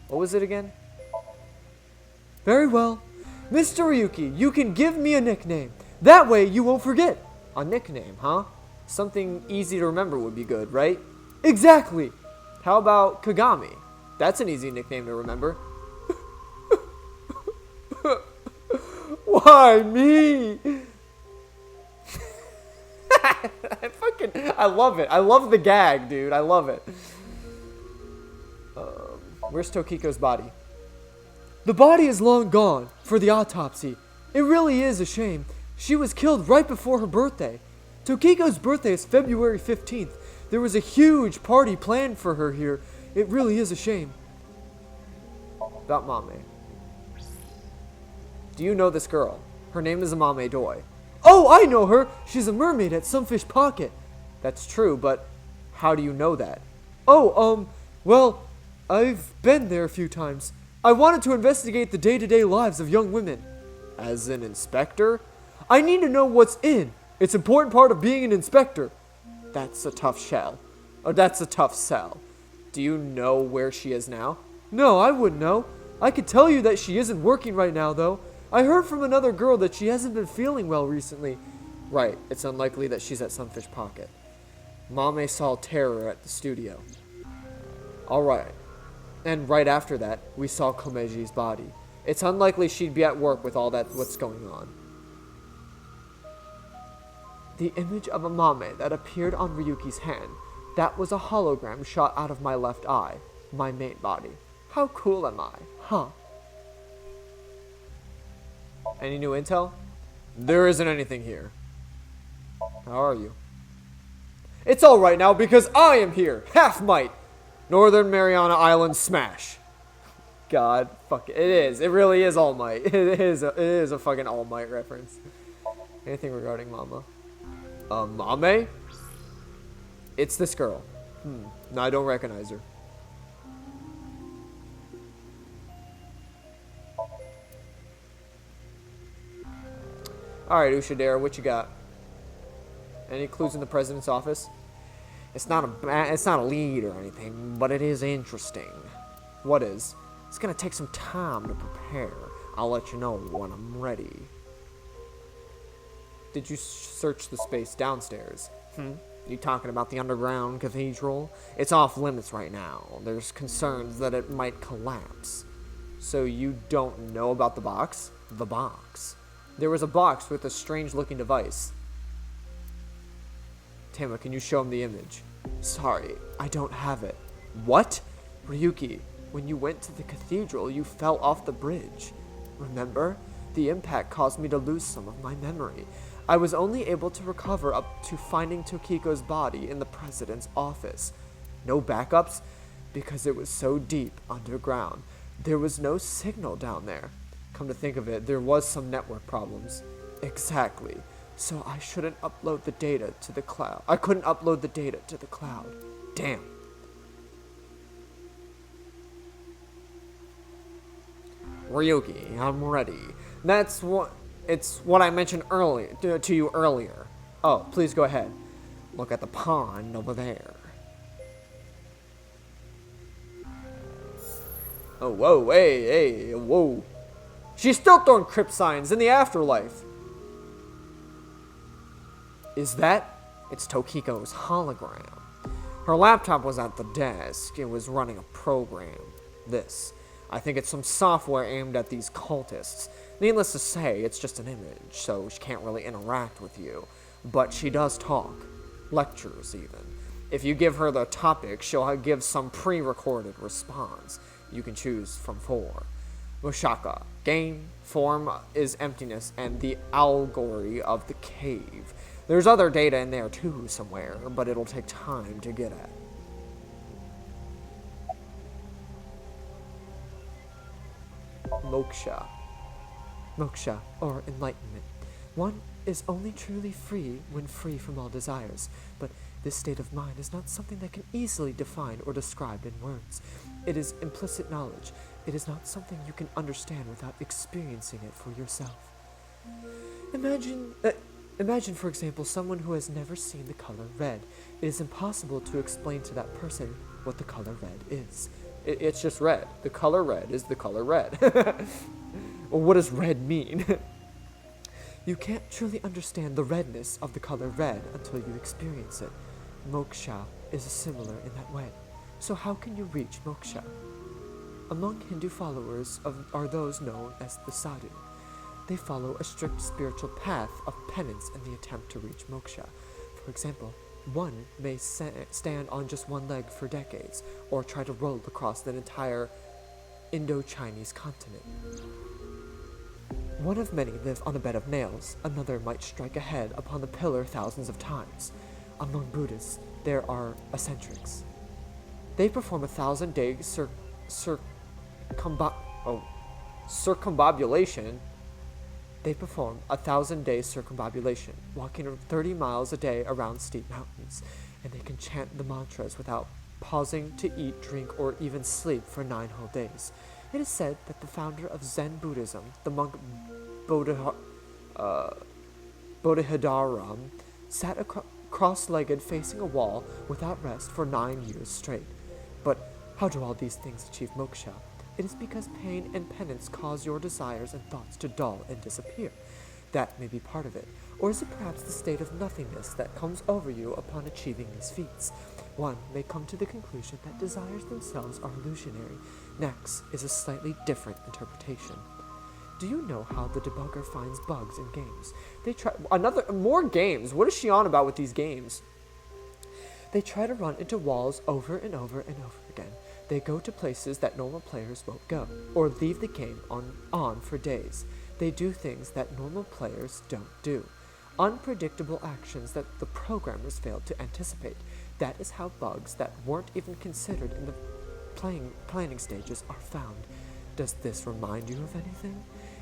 was it again? Very well. Mr. Ryuki, you can give me a nickname. That way you won't forget. A nickname, huh? Something easy to remember would be good, right? Exactly. How about Kagami? That's an easy nickname to remember. Why me? I love it. I love the gag, dude. I love it. Where's Tokiko's body? The body is long gone for the autopsy. It really is a shame. She was killed right before her birthday. Tokiko's birthday is February 15th. There was a huge party planned for her here. It really is a shame. About Mame. Do you know this girl? Her name is Amame Doi. Oh, I know her! She's a mermaid at Sunfish Pocket. That's true, but how do you know that? Oh, well, I've been there a few times. I wanted to investigate the day-to-day lives of young women. As an inspector? I need to know what's in. It's an important part of being an inspector. That's a tough shell. Or that's a tough sell. Do you know where she is now? No, I wouldn't know. I could tell you that she isn't working right now, though. I heard from another girl that she hasn't been feeling well recently. Right, it's unlikely that she's at Sunfish Pocket. Mame saw terror at the studio. Alright. And right after that, we saw Komeji's body. It's unlikely she'd be at work with all that what's going on. The image of a Mame that appeared on Ryuki's hand, that was a hologram shot out of my left eye, my main body. How cool am I, huh? Any new intel? There isn't anything here. How are you? It's alright now because I am here! Half might! Northern Mariana Island smash! God, fuck it. It is. It really is All Might. It is a fucking All Might reference. Anything regarding Mama? Mame? It's this girl. No, I don't recognize her. Alright, Ushadera, what you got? Any clues in the president's office? It's not a lead or anything, but it is interesting. What is? It's gonna take some time to prepare. I'll let you know when I'm ready. Did you search the space downstairs? You talking about the underground cathedral? It's off limits right now. There's concerns that it might collapse. So you don't know about the box? The box. There was a box with a strange-looking device. Tama, can you show him the image? Sorry, I don't have it. What? Ryuki, when you went to the cathedral, you fell off the bridge. Remember? The impact caused me to lose some of my memory. I was only able to recover up to finding Tokiko's body in the president's office. No backups? Because it was so deep underground. There was no signal down there. Come to think of it, there was some network problems. Exactly. So I shouldn't upload the data to the cloud. I couldn't upload the data to the cloud. Damn. Ryuki, I'm ready. It's what I mentioned earlier to you earlier. Oh, please go ahead. Look at the pond over there. Oh, whoa, hey, whoa. She's still throwing crypt signs in the afterlife. Is that? It's Tokiko's hologram. Her laptop was at the desk. It was running a program. I think it's some software aimed at these cultists. Needless to say, it's just an image, so she can't really interact with you. But she does talk. Lectures, even. If you give her the topic, she'll give some pre-recorded response. You can choose from 4. Mushaka. Game, form is emptiness, and the allegory of the cave. There's other data in there too somewhere, but it'll take time to get at. Moksha. Moksha, or enlightenment. One is only truly free when free from all desires, but this state of mind is not something that can easily define or describe in words. It is implicit knowledge. It is not something you can understand without experiencing it for yourself. Imagine, for example, someone who has never seen the color red. It is impossible to explain to that person what the color red is. It's just red. The color red is the color red. Well, what does red mean? You can't truly understand the redness of the color red until you experience it. Moksha is similar in that way. So how can you reach moksha? Among Hindu followers are those known as the sadhu. They follow a strict spiritual path of penance in the attempt to reach moksha. For example, one may stand on just one leg for decades, or try to roll across the entire Indo-Chinese continent. One of many live on a bed of nails. Another might strike a head upon the pillar thousands of times. Among Buddhists, there are eccentrics. They perform 1,000-day circumambulation. They perform 1,000-day circumambulation, walking 30 miles a day around steep mountains, and they can chant the mantras without pausing to eat, drink, or even sleep for 9 whole days. It is said that the founder of Zen Buddhism, the monk Bodhidharma, sat cross-legged facing a wall without rest for 9 years straight. But how do all these things achieve moksha? It is because pain and penance cause your desires and thoughts to dull and disappear. That may be part of it. Or is it perhaps the state of nothingness that comes over you upon achieving these feats? One may come to the conclusion that desires themselves are illusionary. Next is a slightly different interpretation. Do you know how the debugger finds bugs in games? They try more games. What is she on about with these games? They try to run into walls over and over and over again. They go to places that normal players won't go, or leave the game on for days. They do things that normal players don't do. Unpredictable actions that the programmers failed to anticipate. That is how bugs that weren't even considered in the planning stages are found. Does this remind you of anything?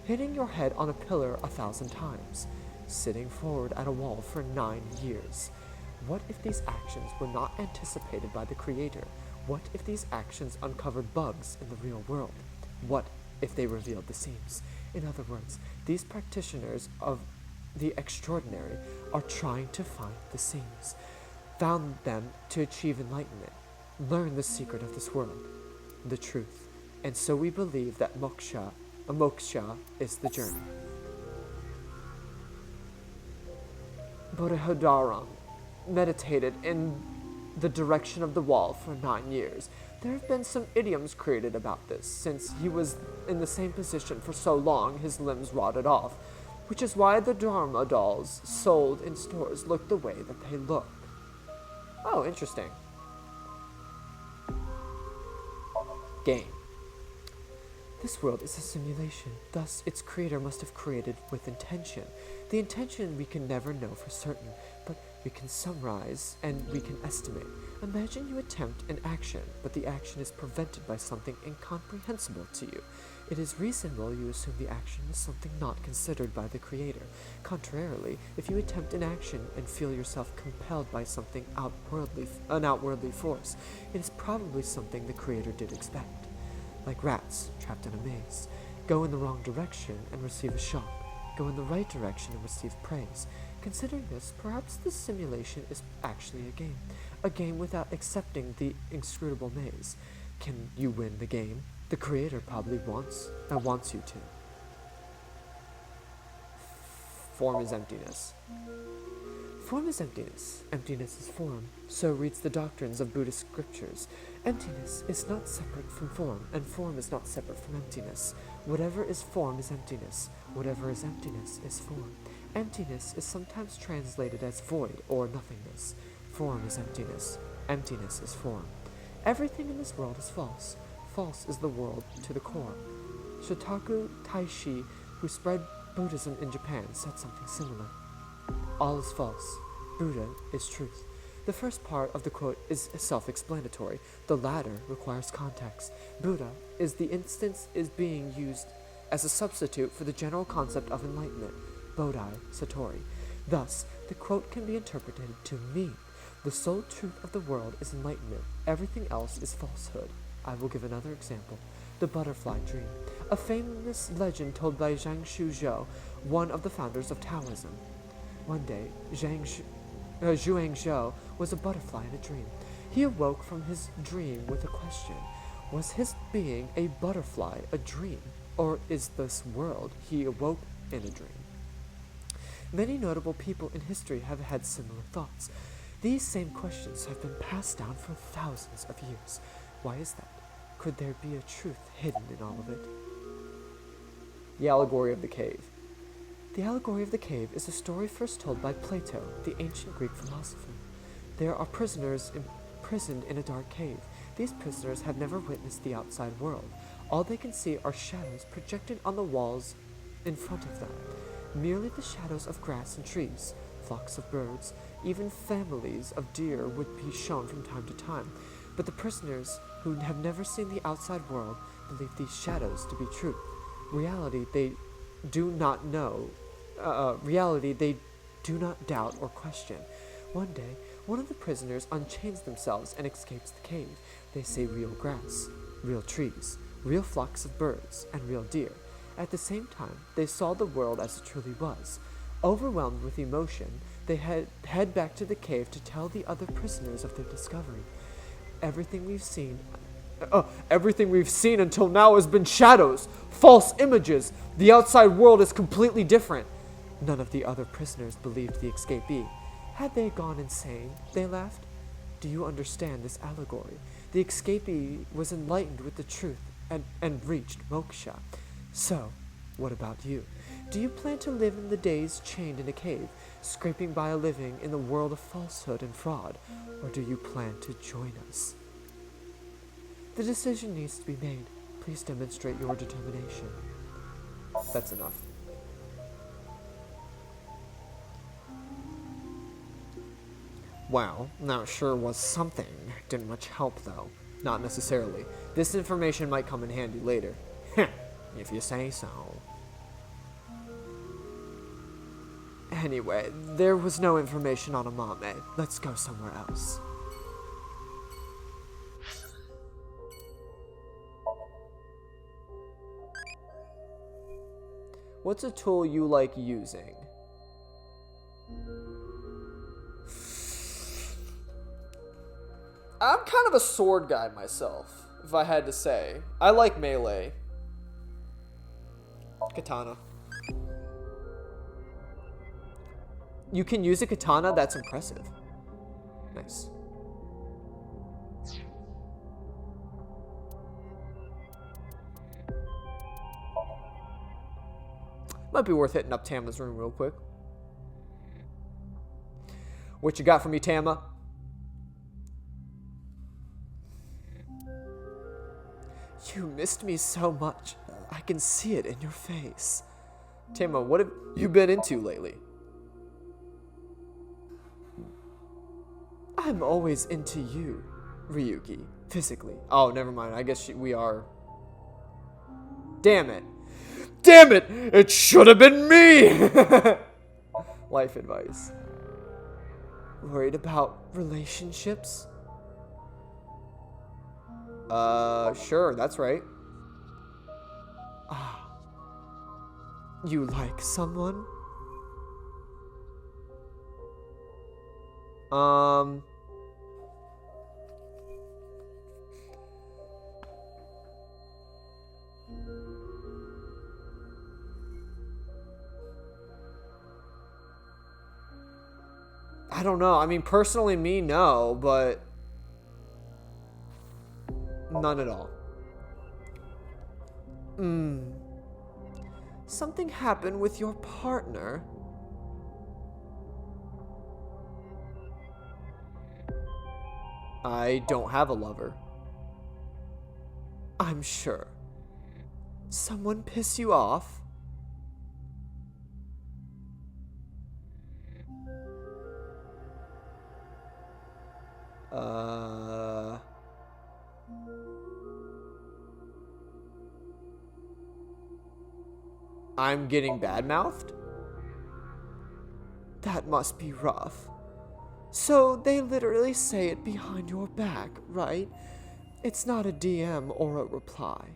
Hitting your head on a pillar 1,000 times. Sitting forward at a wall for 9 years. What if these actions were not anticipated by the Creator? What if these actions uncovered bugs in the real world? What if they revealed the seams? In other words, these practitioners of the extraordinary are trying to find the seams, found them to achieve enlightenment, learn the secret of this world, the truth. And so we believe that moksha is the journey. Bodhidharma meditated in the direction of the wall for 9 years. There have been some idioms created about this. Since he was in the same position for so long, his limbs rotted off, which is why the Dharma dolls sold in stores look the way that they look. Oh, interesting. Game. This world is a simulation, thus its creator must have created with intention. The intention we can never know for certain, but we can summarize and we can estimate. Imagine you attempt an action, but the action is prevented by something incomprehensible to you. It is reasonable you assume the action is something not considered by the creator. Contrarily, if you attempt an action and feel yourself compelled by something an outwardly force, it is probably something the creator did expect. Like rats trapped in a maze. Go in the wrong direction and receive a shock. Go in the right direction and receive praise. Considering this, perhaps this simulation is actually a game without accepting the inscrutable maze. Can you win the game? The creator probably wants you to. Form is emptiness. Form is emptiness. Emptiness is form. So reads the doctrines of Buddhist scriptures. Emptiness is not separate from form, and form is not separate from emptiness. Whatever is form is emptiness. Whatever is emptiness is form. Emptiness is sometimes translated as void or nothingness. Form is emptiness. Emptiness is form. Everything in this world is false. False is the world to the core. Shotoku Taishi, who spread Buddhism in Japan, said something similar. All is false. Buddha is truth. The first part of the quote is self-explanatory. The latter requires context. Buddha is the instance is being used as a substitute for the general concept of enlightenment, Bodhi Satori. Thus, the quote can be interpreted to mean the sole truth of the world is enlightenment. Everything else is falsehood. I will give another example. The butterfly dream, a famous legend told by Zhang Shuzhou, one of the founders of Taoism. One day, Zhuangzhou was a butterfly in a dream. He awoke from his dream with a question. Was his being a butterfly a dream, or is this world he awoke in a dream? Many notable people in history have had similar thoughts. These same questions have been passed down for thousands of years. Why is that? Could there be a truth hidden in all of it? The allegory of the cave. The allegory of the cave is a story first told by Plato, the ancient Greek philosopher. There are prisoners imprisoned in a dark cave. These prisoners have never witnessed the outside world. All they can see are shadows projected on the walls in front of them. Merely the shadows of grass and trees, flocks of birds, even families of deer would be shown from time to time. But the prisoners, who have never seen the outside world, believe these shadows to be truth. Reality they do not doubt or question. One day, one of the prisoners unchains themselves and escapes the cave. They see real grass, real trees, real flocks of birds, and real deer. At the same time, they saw the world as it truly was. Overwhelmed with emotion, they head back to the cave to tell the other prisoners of their discovery. Everything we've seen until now has been shadows, false images. The outside world is completely different. None of the other prisoners believed the escapee. Had they gone insane? They laughed. Do you understand this allegory? The escapee was enlightened with the truth and reached moksha. So, what about you? Do you plan to live in the days chained in a cave, scraping by a living in the world of falsehood and fraud? Or do you plan to join us? The decision needs to be made. Please demonstrate your determination. That's enough. Wow, that sure was something. Didn't much help, though. Not necessarily. This information might come in handy later. If you say so. Anyway, there was no information on a Mermaid. Let's go somewhere else. What's a tool you like using? I'm kind of a sword guy myself, if I had to say. I like melee. Katana. You can use a katana? That's impressive. Nice. Might be worth hitting up Tama's room real quick. What you got for me, Tama? You missed me so much. I can see it in your face. Tama, what have you been into lately? I'm always into you, Ryuki, physically. Oh, never mind. I guess we are. Damn it. Damn it! It should have been me! Life advice. Worried about relationships? Sure, that's right. Ah. You like someone? I don't know. I mean, personally, me, no, but none at all. Something happened with your partner. I don't have a lover. I'm sure. Someone piss you off? I'm getting bad-mouthed? That must be rough. So they literally say it behind your back, right? It's not a DM or a reply.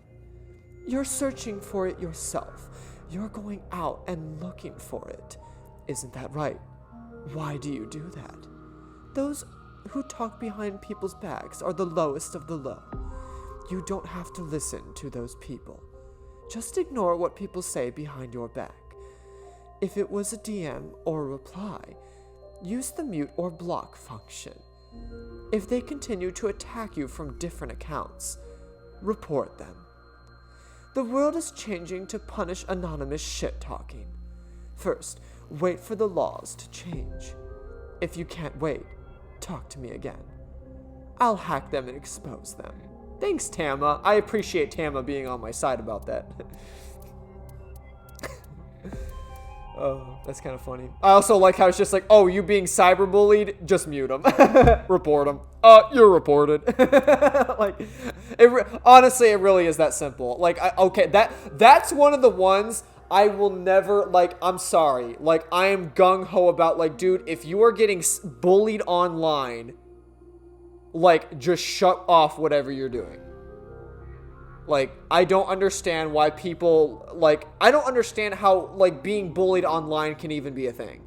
You're searching for it yourself. You're going out and looking for it. Isn't that right? Why do you do that? Those who talk behind people's backs are the lowest of the low. You don't have to listen to those people. Just ignore what people say behind your back. If it was a DM or a reply, use the mute or block function. If they continue to attack you from different accounts, report them. The world is changing to punish anonymous shit-talking. First, wait for the laws to change. If you can't wait, talk to me again. I'll hack them and expose them. Thanks, Tama. I appreciate Tama being on my side about that. Oh, that's kind of funny. I also like how it's just like, oh, you being cyberbullied? Just mute them. Report them. You're reported. Like, honestly, it really is that simple. Like, okay, that's one of the ones I will never, like, I'm sorry. Like, I am gung-ho about, like, dude, if you are getting bullied online, like, just shut off whatever you're doing. Like, I don't understand why people, like, I don't understand how, like, being bullied online can even be a thing.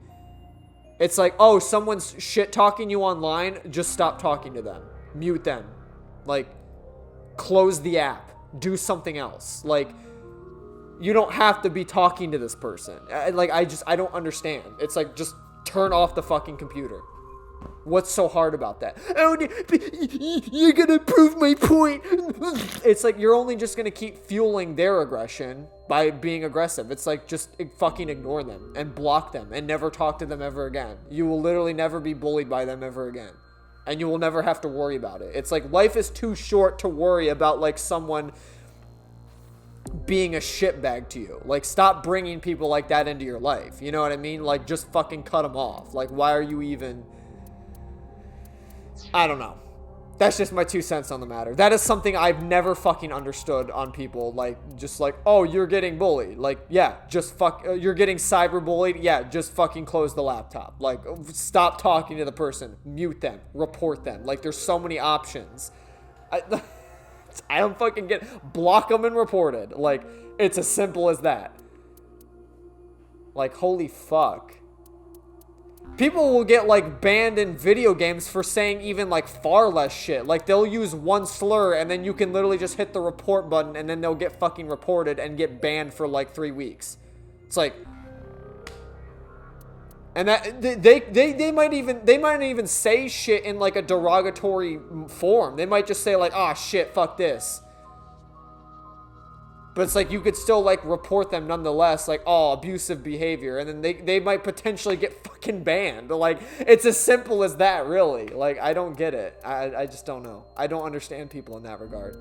It's like, oh, someone's shit-talking you online, just stop talking to them. Mute them. Like, close the app. Do something else. Like, you don't have to be talking to this person. Like, I don't understand. It's like, just turn off the fucking computer. What's so hard about that? Oh, you're gonna prove my point. It's like you're only just gonna keep fueling their aggression by being aggressive. It's like just fucking ignore them and block them and never talk to them ever again. You will literally never be bullied by them ever again. And you will never have to worry about it. It's like life is too short to worry about like someone being a shitbag to you. Like, stop bringing people like that into your life. You know what I mean? Like, just fucking cut them off. Like, why are you even... I don't know. That's just my 2 cents on the matter. That is something I've never fucking understood on people. Like, just like, oh, you're getting bullied. Like, yeah, just you're getting cyberbullied. Yeah, just fucking close the laptop. Like, stop talking to the person. Mute them. Report them. Like, there's so many options. I don't fucking get... Block them and report it. Like, it's as simple as that. Like, holy fuck. People will get, like, banned in video games for saying even, like, far less shit. Like, they'll use one slur, and then you can literally just hit the report button, and then they'll get fucking reported and get banned for, like, 3 weeks. It's like... And that they might even say shit in, like, a derogatory form. They might just say, like, oh, shit, fuck this. But it's like, you could still, like, report them nonetheless, like, oh, abusive behavior. And then they might potentially get fucking banned. Like, it's as simple as that, really. Like, I don't get it. I just don't know. I don't understand people in that regard.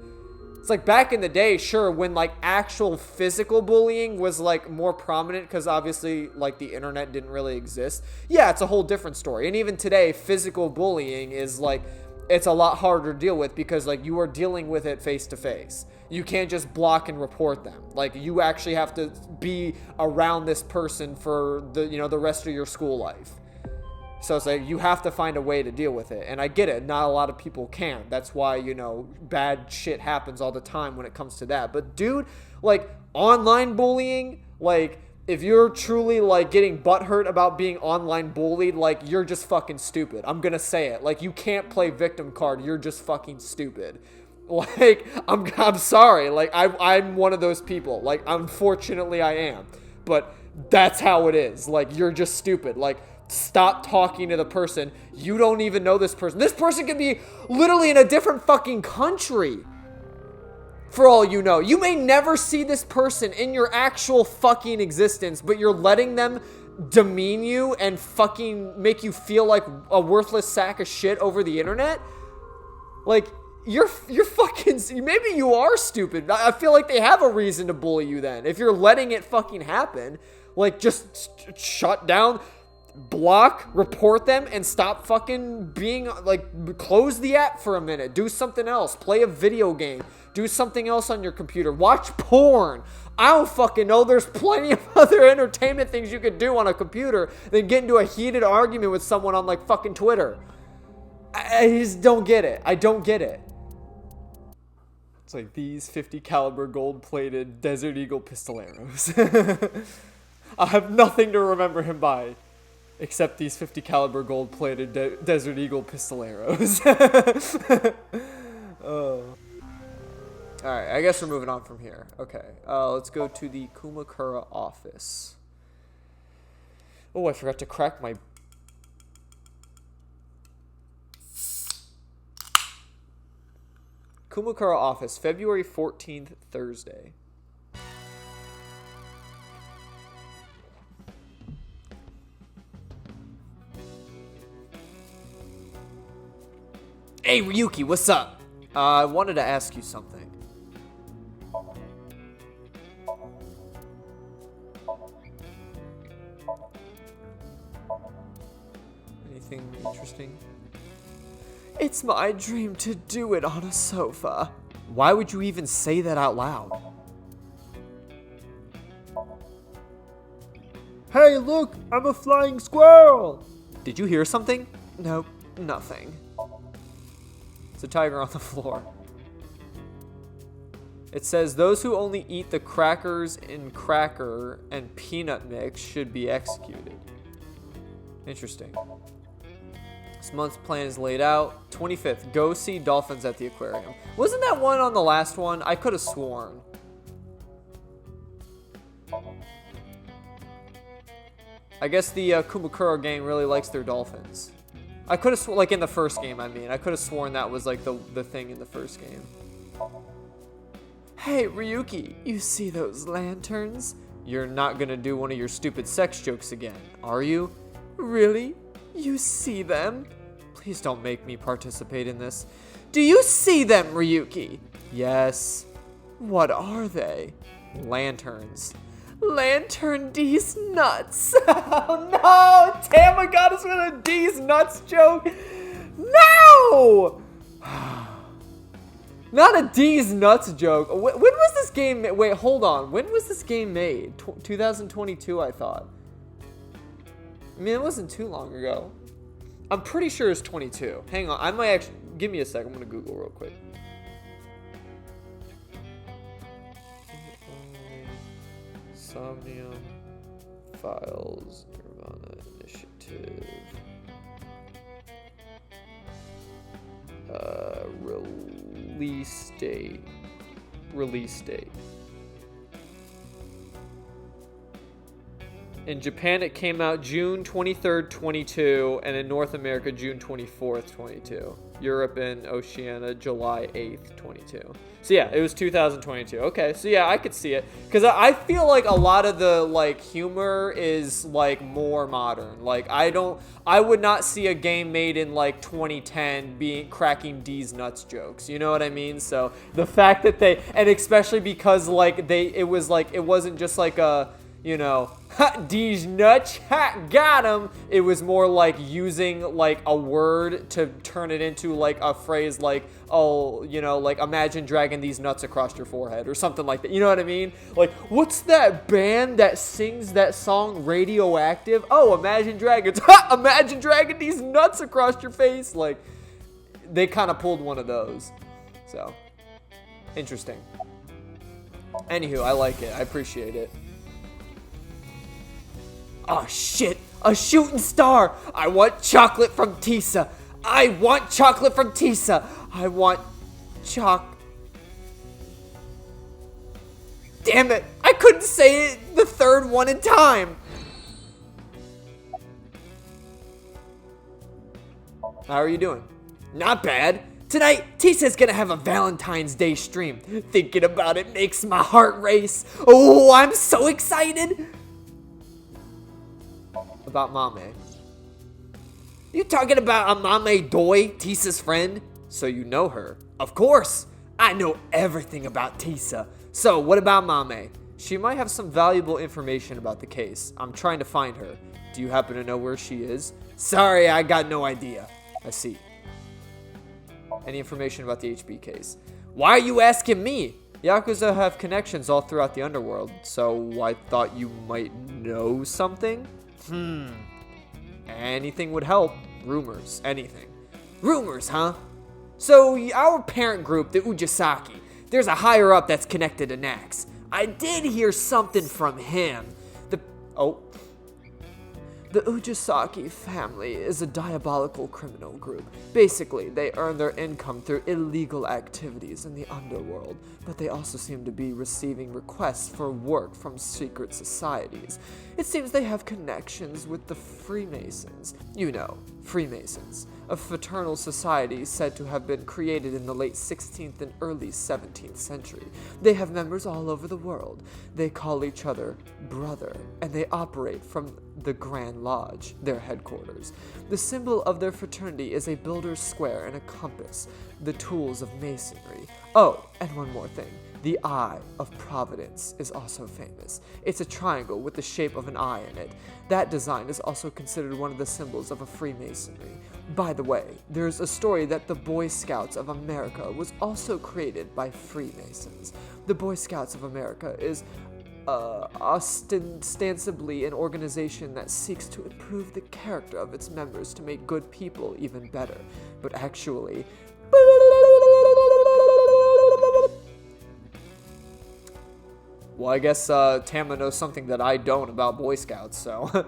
It's like, back in the day, sure, when, like, actual physical bullying was, like, more prominent, because obviously, like, the internet didn't really exist. Yeah, it's a whole different story. And even today, physical bullying is, like, it's a lot harder to deal with, because, like, you are dealing with it face to face. You can't just block and report them. Like, you actually have to be around this person for the, you know, the rest of your school life. So it's like, you have to find a way to deal with it. And I get it. Not a lot of people can. That's why, you know, bad shit happens all the time when it comes to that. But dude, like, online bullying, like, if you're truly, like, getting butthurt about being online bullied, like, you're just fucking stupid. I'm gonna say it. Like, you can't play victim card. You're just fucking stupid. Like, I'm sorry. Like, I'm one of those people. Like, unfortunately, I am. But that's how it is. Like, you're just stupid. Like, stop talking to the person. You don't even know this person. This person could be literally in a different fucking country. For all you know. You may never see this person in your actual fucking existence, but you're letting them demean you and fucking make you feel like a worthless sack of shit over the internet? Like, you're fucking... Maybe you are stupid. I feel like they have a reason to bully you then. If you're letting it fucking happen, like, just shut down... Block, report them, and stop fucking being, like, close the app for a minute. Do something else. Play a video game. Do something else on your computer. Watch porn. I don't fucking know. There's plenty of other entertainment things you could do on a computer than get into a heated argument with someone on, like, fucking Twitter. I just don't get it. I don't get it. It's like these 50 caliber gold-plated Desert Eagle pistol arrows. I have nothing to remember him by. Except these 50 caliber gold-plated Desert Eagle pistol arrows. Oh. Alright, I guess we're moving on from here. Okay, let's go to the Kumakura office. Oh, I forgot to crack my... Kumakura office, February 14th, Thursday. Hey, Ryuki, what's up? I wanted to ask you something. Anything interesting? It's my dream to do it on a sofa. Why would you even say that out loud? Hey, look! I'm a flying squirrel! Did you hear something? Nope, nothing. It's a tiger on the floor. It says, those who only eat the crackers in cracker and peanut mix should be executed. Interesting. This month's plan is laid out. 25th, go see dolphins at the aquarium. Wasn't that one on the last one? I could have sworn. I guess the Kumakura gang really likes their dolphins. I could have like in the first game, I mean. I could have sworn that was like the thing in the first game. Hey, Ryuki, you see those lanterns? You're not gonna do one of your stupid sex jokes again, are you? Really? You see them? Please don't make me participate in this. Do you see them, Ryuki? Yes. What are they? Lanterns. Lantern D's nuts. Oh no! Damn, I got us with a D's nuts joke. No! Not a D's nuts joke. When was this game? Wait, hold on. When was this game made? 2022, I thought. I mean, it wasn't too long ago. I'm pretty sure it's 22. Hang on. I might actually... Give me a sec. I'm going to Google real quick. Somnium Files Nirvana Initiative. Release date. In Japan, it came out June 23rd, 22, and in North America, June 24th, 22. Europe and Oceania, July 8th, 22. So yeah, it was 2022. Okay, so yeah, I could see it. Because I feel like a lot of the, like, humor is, like, more modern. Like, I would not see a game made in, like, 2010 cracking D's nuts jokes. You know what I mean? So the fact that and especially because, like, it wasn't just like a, you know, D's nuts, got him. It was more like using, like, a word to turn it into, like, a phrase like, oh, you know, like, imagine dragging these nuts across your forehead or something like that. You know what I mean? Like, what's that band that sings that song Radioactive? Oh, Imagine Dragons. Imagine dragging these nuts across your face. Like, they kind of pulled one of those. So, interesting. Anywho, I like it. I appreciate it. Oh shit, a shooting star! I want chocolate from Tisa! I want chocolate from Tisa! I want Damn it, I couldn't say it the third one in time! How are you doing? Not bad. Tonight, Tisa's gonna have a Valentine's Day stream. Thinking about it makes my heart race. Oh, I'm so excited! About Mame. You talking about a Mame Doi, Tisa's friend? So you know her. Of course. I know everything about Tisa. So what about Mame? She might have some valuable information about the case. I'm trying to find her. Do you happen to know where she is? Sorry, I got no idea. I see. Any information about the HB case? Why are you asking me? Yakuza have connections all throughout the underworld, so I thought you might know something? Anything would help. Rumors. Anything. Rumors, huh? So, our parent group, the Ujisaki, there's a higher up that's connected to Nax. I did hear something from him. The Ujisaki family is a diabolical criminal group. Basically, they earn their income through illegal activities in the underworld, but they also seem to be receiving requests for work from secret societies. It seems they have connections with the Freemasons. You know, Freemasons, a fraternal society said to have been created in the late 16th and early 17th century. They have members all over the world. They call each other brother, and they operate from the Grand Lodge, their headquarters. The symbol of their fraternity is a builder's square and a compass, the tools of masonry. Oh, and one more thing. The Eye of Providence is also famous. It's a triangle with the shape of an eye in it. That design is also considered one of the symbols of a Freemasonry. By the way, there's a story that the Boy Scouts of America was also created by Freemasons. The Boy Scouts of America is ostensibly an organization that seeks to improve the character of its members to make good people even better. But actually... Well, I guess Tama knows something that I don't about Boy Scouts, so...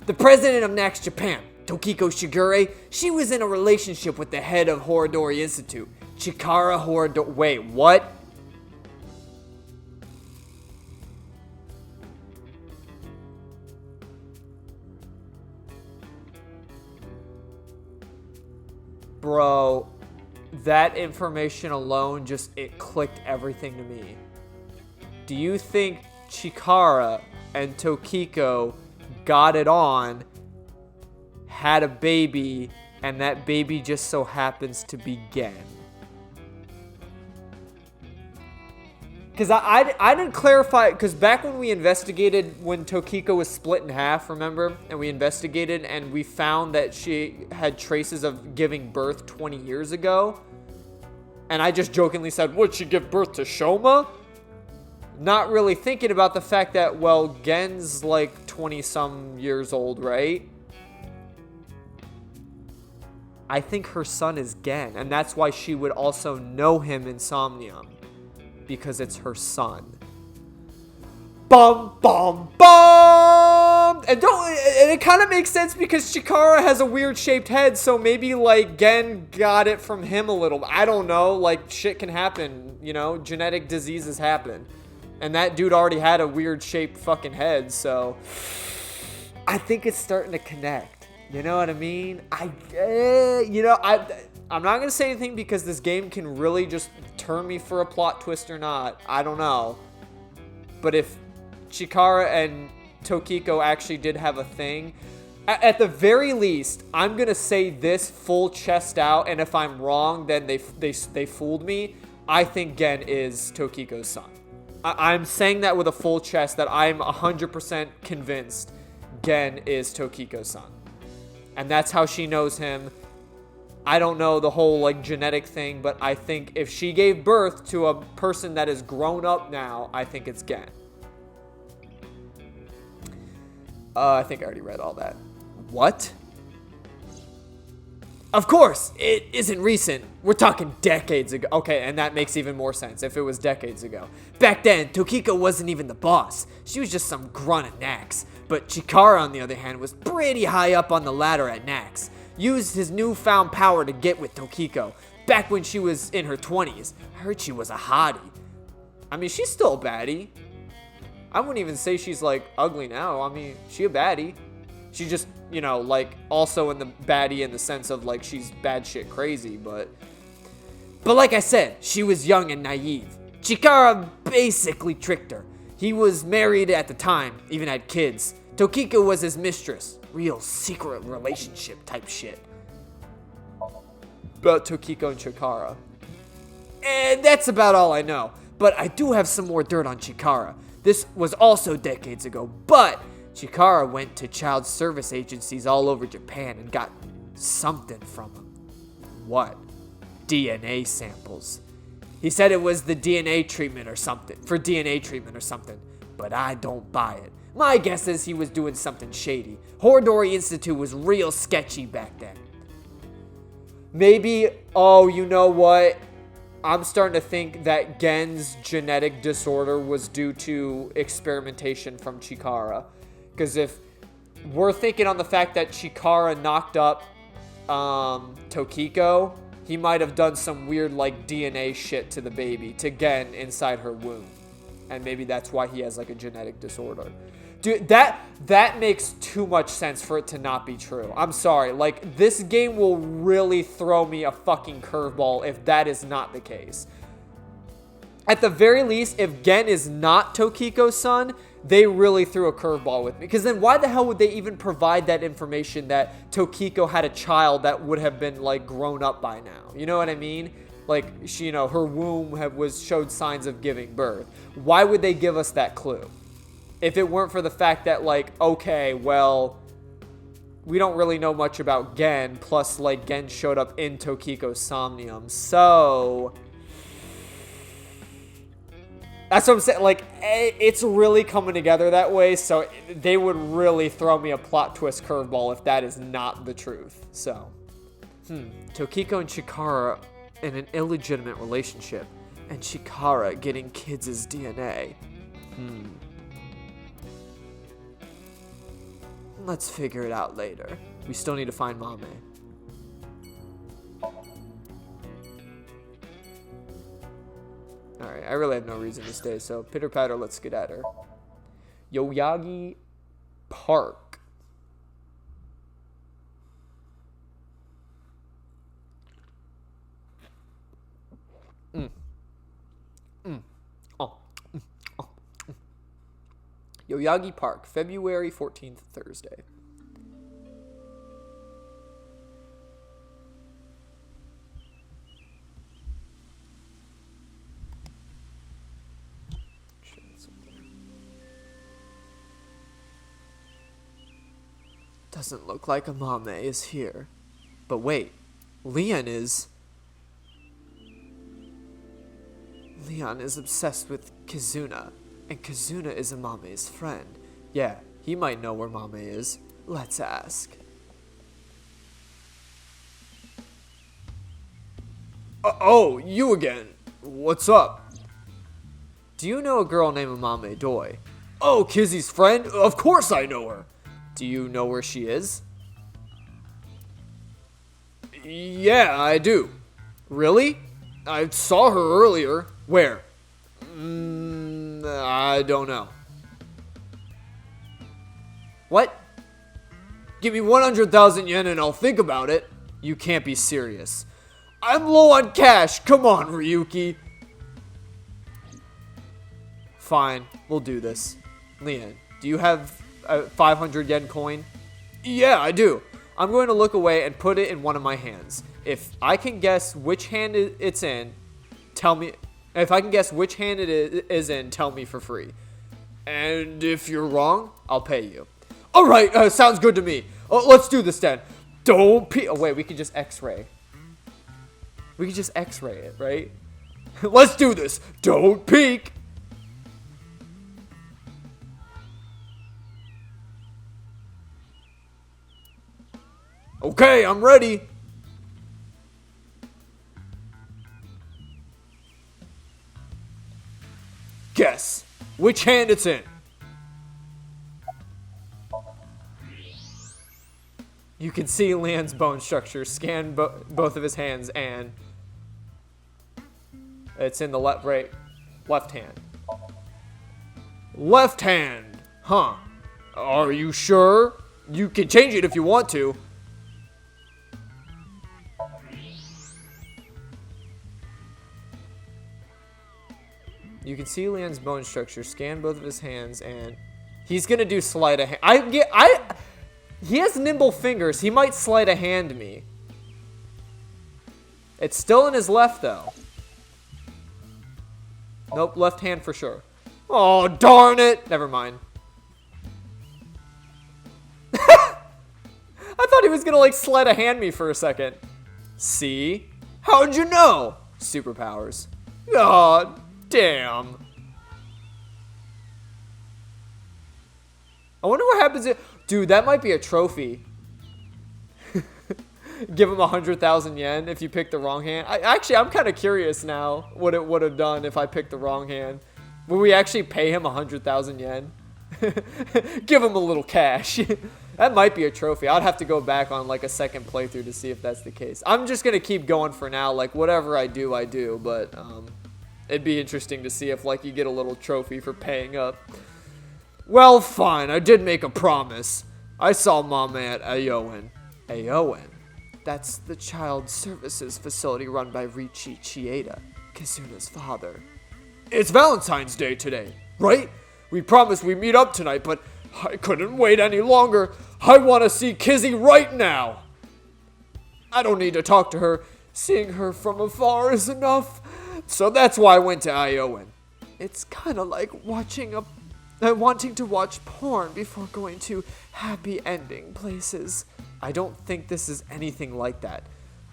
The president of Nax Japan, Tokiko Shigure, she was in a relationship with the head of Horodori Institute, Chikara Horodori... Wait, what? Bro, that information alone it clicked everything to me. Do you think Chikara and Tokiko got it on, had a baby, and that baby just so happens to be Gen? Because I didn't clarify, because back when we investigated, when Tokiko was split in half, remember? And we investigated and we found that she had traces of giving birth 20 years ago. And I just jokingly said, would she give birth to Shoma? Not really thinking about the fact that, well, Gen's like 20-some years old, right? I think her son is Gen, and that's why she would also know him in Somnium. Because it's her son. Bum, bum, bum! And it kind of makes sense because Chikara has a weird shaped head, so maybe, like, Gen got it from him a little. I don't know, like, shit can happen, you know? Genetic diseases happen. And that dude already had a weird shaped fucking head, so I think it's starting to connect. You know what I mean? I'm not going to say anything because this game can really just turn me for a plot twist or not. I don't know. But if Chikara and Tokiko actually did have a thing, at the very least, I'm going to say this full chest out, and if I'm wrong, then they fooled me. I think Gen is Tokiko's son. I'm saying that with a full chest that I'm 100% convinced Gen is Tokiko's son. And that's how she knows him. I don't know the whole, like, genetic thing, but I think if she gave birth to a person that is grown up now, I think it's Gen. I think I already read all that. What? Of course, it isn't recent. We're talking decades ago. Okay, and that makes even more sense if it was decades ago. Back then, Tokiko wasn't even the boss. She was just some grunt at Nax. But Chikara, on the other hand, was pretty high up on the ladder at Nax. Used his newfound power to get with Tokiko. Back when she was in her 20s. I heard she was a hottie. I mean, she's still a baddie. I wouldn't even say she's, like, ugly now. I mean, she a baddie. She just, you know, like, also in the baddie in the sense of, like, she's bad shit crazy, but like I said, she was young and naive. Chikara basically tricked her. He was married at the time, even had kids. Tokiko was his mistress. Real secret relationship type shit. About Tokiko and Chikara. And that's about all I know. But I do have some more dirt on Chikara. This was also decades ago, but Chikara went to child service agencies all over Japan and got something from them. What? DNA samples. He said it was the DNA treatment or something, for DNA treatment or something, but I don't buy it. My guess is he was doing something shady. Horodori Institute was real sketchy back then. Maybe, oh, you know what? I'm starting to think that Gen's genetic disorder was due to experimentation from Chikara. Because if we're thinking on the fact that Chikara knocked up Tokiko, he might have done some weird like DNA shit to the baby, to Gen inside her womb. And maybe that's why he has like a genetic disorder. Dude, that makes too much sense for it to not be true. I'm sorry. Like, this game will really throw me a fucking curveball if that is not the case. At the very least, if Gen is not Tokiko's son, they really threw a curveball with me. Because then why the hell would they even provide that information that Tokiko had a child that would have been, like, grown up by now? You know what I mean? Like, she, you know, her womb showed signs of giving birth. Why would they give us that clue? If it weren't for the fact that, like, okay, well, we don't really know much about Gen, plus, like, Gen showed up in Tokiko's Somnium, so that's what I'm saying. Like, it's really coming together that way, so they would really throw me a plot twist curveball if that is not the truth. So, Tokiko and Chikara in an illegitimate relationship, and Chikara getting kids' DNA. Let's figure it out later. We still need to find Mame. Alright, I really have no reason to stay, so pitter patter, let's get at her. Yoyagi Park. Yoyagi Park, February 14th, Thursday. Doesn't look like Amame is here. But wait, Leon is... Leon is obsessed with Kizuna, and Kizuna is Amame's friend. Yeah, he might know where Mame is. Let's ask. Oh, you again. What's up? Do you know a girl named Amame Doi? Oh, Kizzy's friend? Of course I know her. Do you know where she is? Yeah, I do. Really? I saw her earlier. Where? I don't know. What? Give me 100,000 yen and I'll think about it. You can't be serious. I'm low on cash. Come on, Ryuki. Fine, we'll do this. Leon, do you have a 500 yen coin? Yeah, I do. I'm going to look away and put it in one of my hands. If I can guess which hand it's in, tell me. If I can guess which hand it is in, tell me for free. And if you're wrong, I'll pay you. All right, sounds good to me. Let's do this then. Don't peek. Oh wait, we can just X-ray. We can just X-ray it, right? Let's do this. Don't peek. Okay, I'm ready. Guess which hand it's in. You can see Leon's bone structure. Scan both of his hands, and it's in the left hand. Left hand, huh? Are you sure? You can change it if you want to. You can see Leon's bone structure. Scan both of his hands, and he's gonna do sleight of hand. He has nimble fingers. He might sleight of hand me. It's still in his left, though. Nope, left hand for sure. Oh, darn it! Never mind. I thought he was gonna, like, sleight of hand me for a second. See? How'd you know? Superpowers. God damn. I wonder what happens if... Dude, that might be a trophy. Give him 100,000 yen if you pick the wrong hand. I'm kind of curious now what it would have done if I picked the wrong hand. Would we actually pay him 100,000 yen? Give him a little cash. That might be a trophy. I'd have to go back on like a second playthrough to see if that's the case. I'm just going to keep going for now. Like whatever I do. But it'd be interesting to see if like you get a little trophy for paying up. Well, fine. I did make a promise. I saw Mama at Aoen. Aoen? That's the child services facility run by Richi Chieda, Kizuna's father. It's Valentine's Day today, right? We promised we'd meet up tonight, but I couldn't wait any longer. I want to see Kizzy right now. I don't need to talk to her. Seeing her from afar is enough. So that's why I went to Aoen. It's kind of like wanting to watch porn before going to happy ending places. I don't think this is anything like that.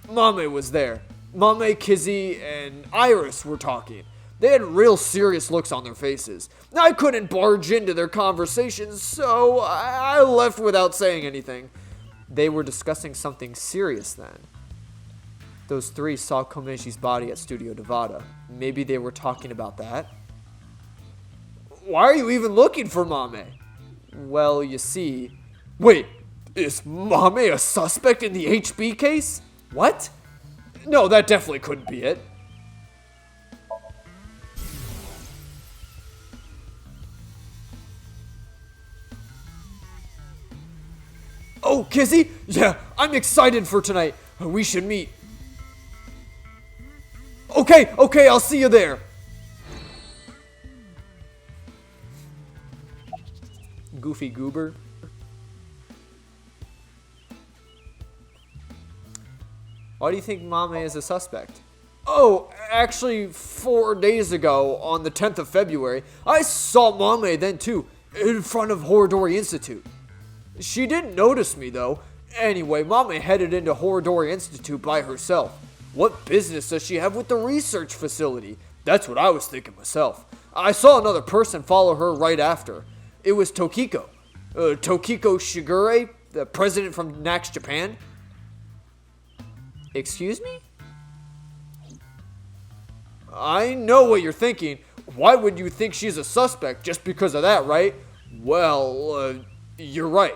Mame was there. Mame, Kizzy, and Iris were talking. They had real serious looks on their faces. I couldn't barge into their conversations, so I left without saying anything. They were discussing something serious then. Those three saw Komeji's body at Studio Nevada. Maybe they were talking about that. Why are you even looking for Mame? Well, you see... Wait, is Mame a suspect in the HB case? What? No, that definitely couldn't be it. Oh, Kizzy? Yeah, I'm excited for tonight. We should meet. Okay, I'll see you there. Goofy goober. Why do you think Mame is a suspect? Oh, actually, 4 days ago, on the 10th of February, I saw Mame then too, in front of Horodori Institute. She didn't notice me though. Anyway, Mame headed into Horodori Institute by herself. What business does she have with the research facility? That's what I was thinking myself. I saw another person follow her right after. It was Tokiko. Tokiko Shigure, the president from Nax Japan. Excuse me? I know what you're thinking. Why would you think she's a suspect just because of that, right? Well, you're right.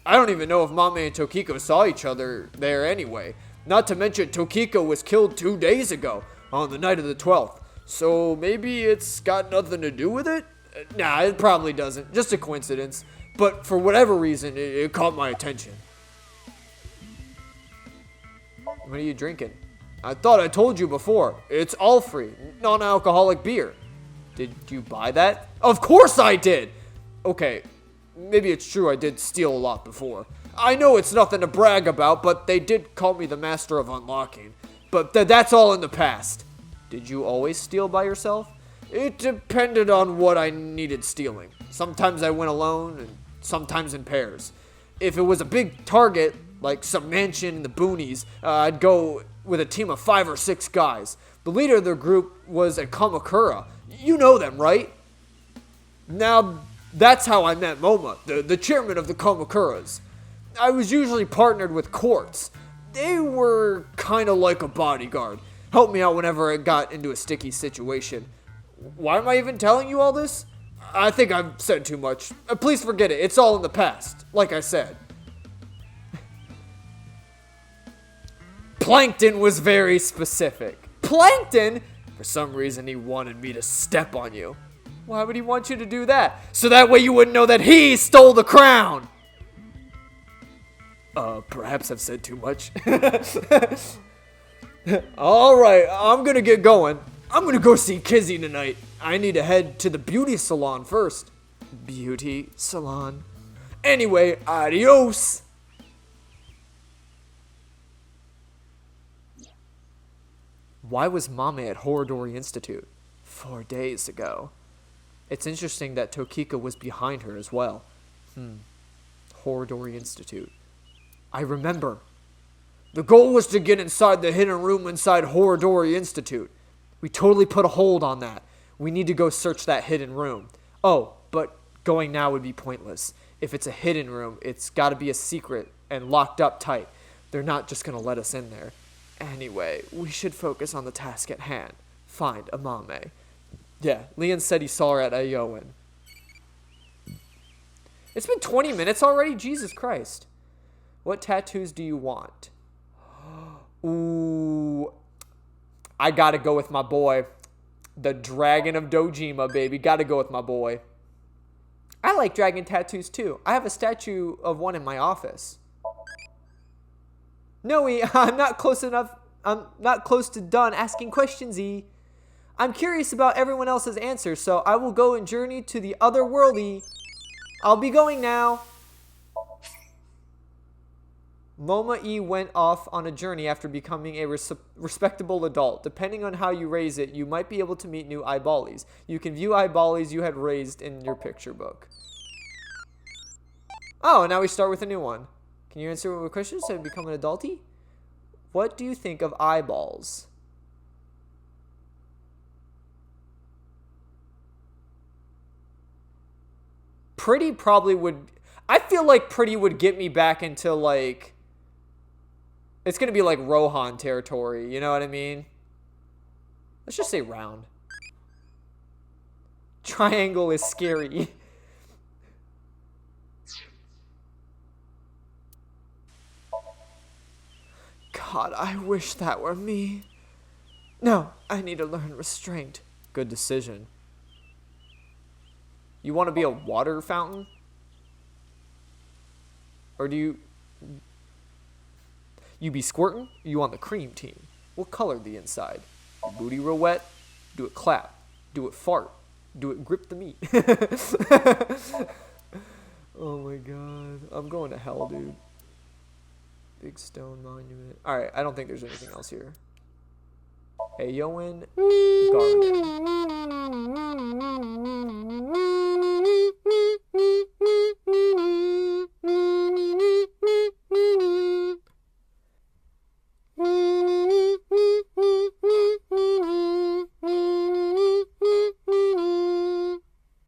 I don't even know if Mame and Tokiko saw each other there anyway. Not to mention Tokiko was killed 2 days ago, on the night of the 12th. So maybe it's got nothing to do with it? Nah, it probably doesn't. Just a coincidence. But for whatever reason, it caught my attention. What are you drinking? I thought I told you before. It's all free, non-alcoholic beer. Did you buy that? Of course I did! Okay, maybe it's true I did steal a lot before. I know it's nothing to brag about, but they did call me the master of unlocking. But that's all in the past. Did you always steal by yourself? It depended on what I needed stealing. Sometimes I went alone, and sometimes in pairs. If it was a big target, like some mansion in the boonies, I'd go with a team of 5 or 6 guys. The leader of the group was a Kamakura. You know them, right? Now, that's how I met Moma, the chairman of the Kamakuras. I was usually partnered with Quartz. They were kind of like a bodyguard. Helped me out whenever I got into a sticky situation. Why am I even telling you all this? I think I've said too much. Please forget it. It's all in the past, like I said. Plankton was very specific. Plankton? For some reason, he wanted me to step on you. Why would he want you to do that? So that way you wouldn't know that he stole the crown. Perhaps I've said too much. Alright, I'm gonna get going. I'm gonna go see Kizzy tonight. I need to head to the beauty salon first. Beauty salon. Anyway, adios. Why was Mame at Horodori Institute? 4 days ago. It's interesting that Tokiko was behind her as well. Horodori Institute. I remember. The goal was to get inside the hidden room inside Horodori Institute. We totally put a hold on that. We need to go search that hidden room. Oh, but going now would be pointless. If it's a hidden room, it's got to be a secret and locked up tight. They're not just going to let us in there. Anyway, we should focus on the task at hand. Find Amame. Yeah, Leon said he saw her at Ayoin. It's been 20 minutes already? Jesus Christ. What tattoos do you want? Ooh. I gotta go with my boy. The Dragon of Dojima, baby. Gotta go with my boy. I like dragon tattoos too. I have a statue of one in my office. No, E, I'm not close enough. I'm not close to done asking questions, E. I'm curious about everyone else's answers, so I will go and journey to the other world, E. I'll be going now. Moma E went off on a journey after becoming a respectable adult. Depending on how you raise it, you might be able to meet new eyeballies. You can view eyeballies you had raised in your picture book. Oh, now we start with a new one. Can you answer what questions to become an adulty? What do you think of eyeballs? Pretty probably would... I feel like Pretty would get me back into, like... It's going to be like Rohan territory, you know what I mean? Let's just say round. Triangle is scary. God, I wish that were me. No, I need to learn restraint. Good decision. You want to be a water fountain? Or do you... You be squirtin'? Or you on the cream team? What color the inside? Booty real wet? Do it clap. Do it fart. Do it grip the meat. Oh my god. I'm going to hell, dude. Big stone monument. Alright, I don't think there's anything else here. Ayoin Garden.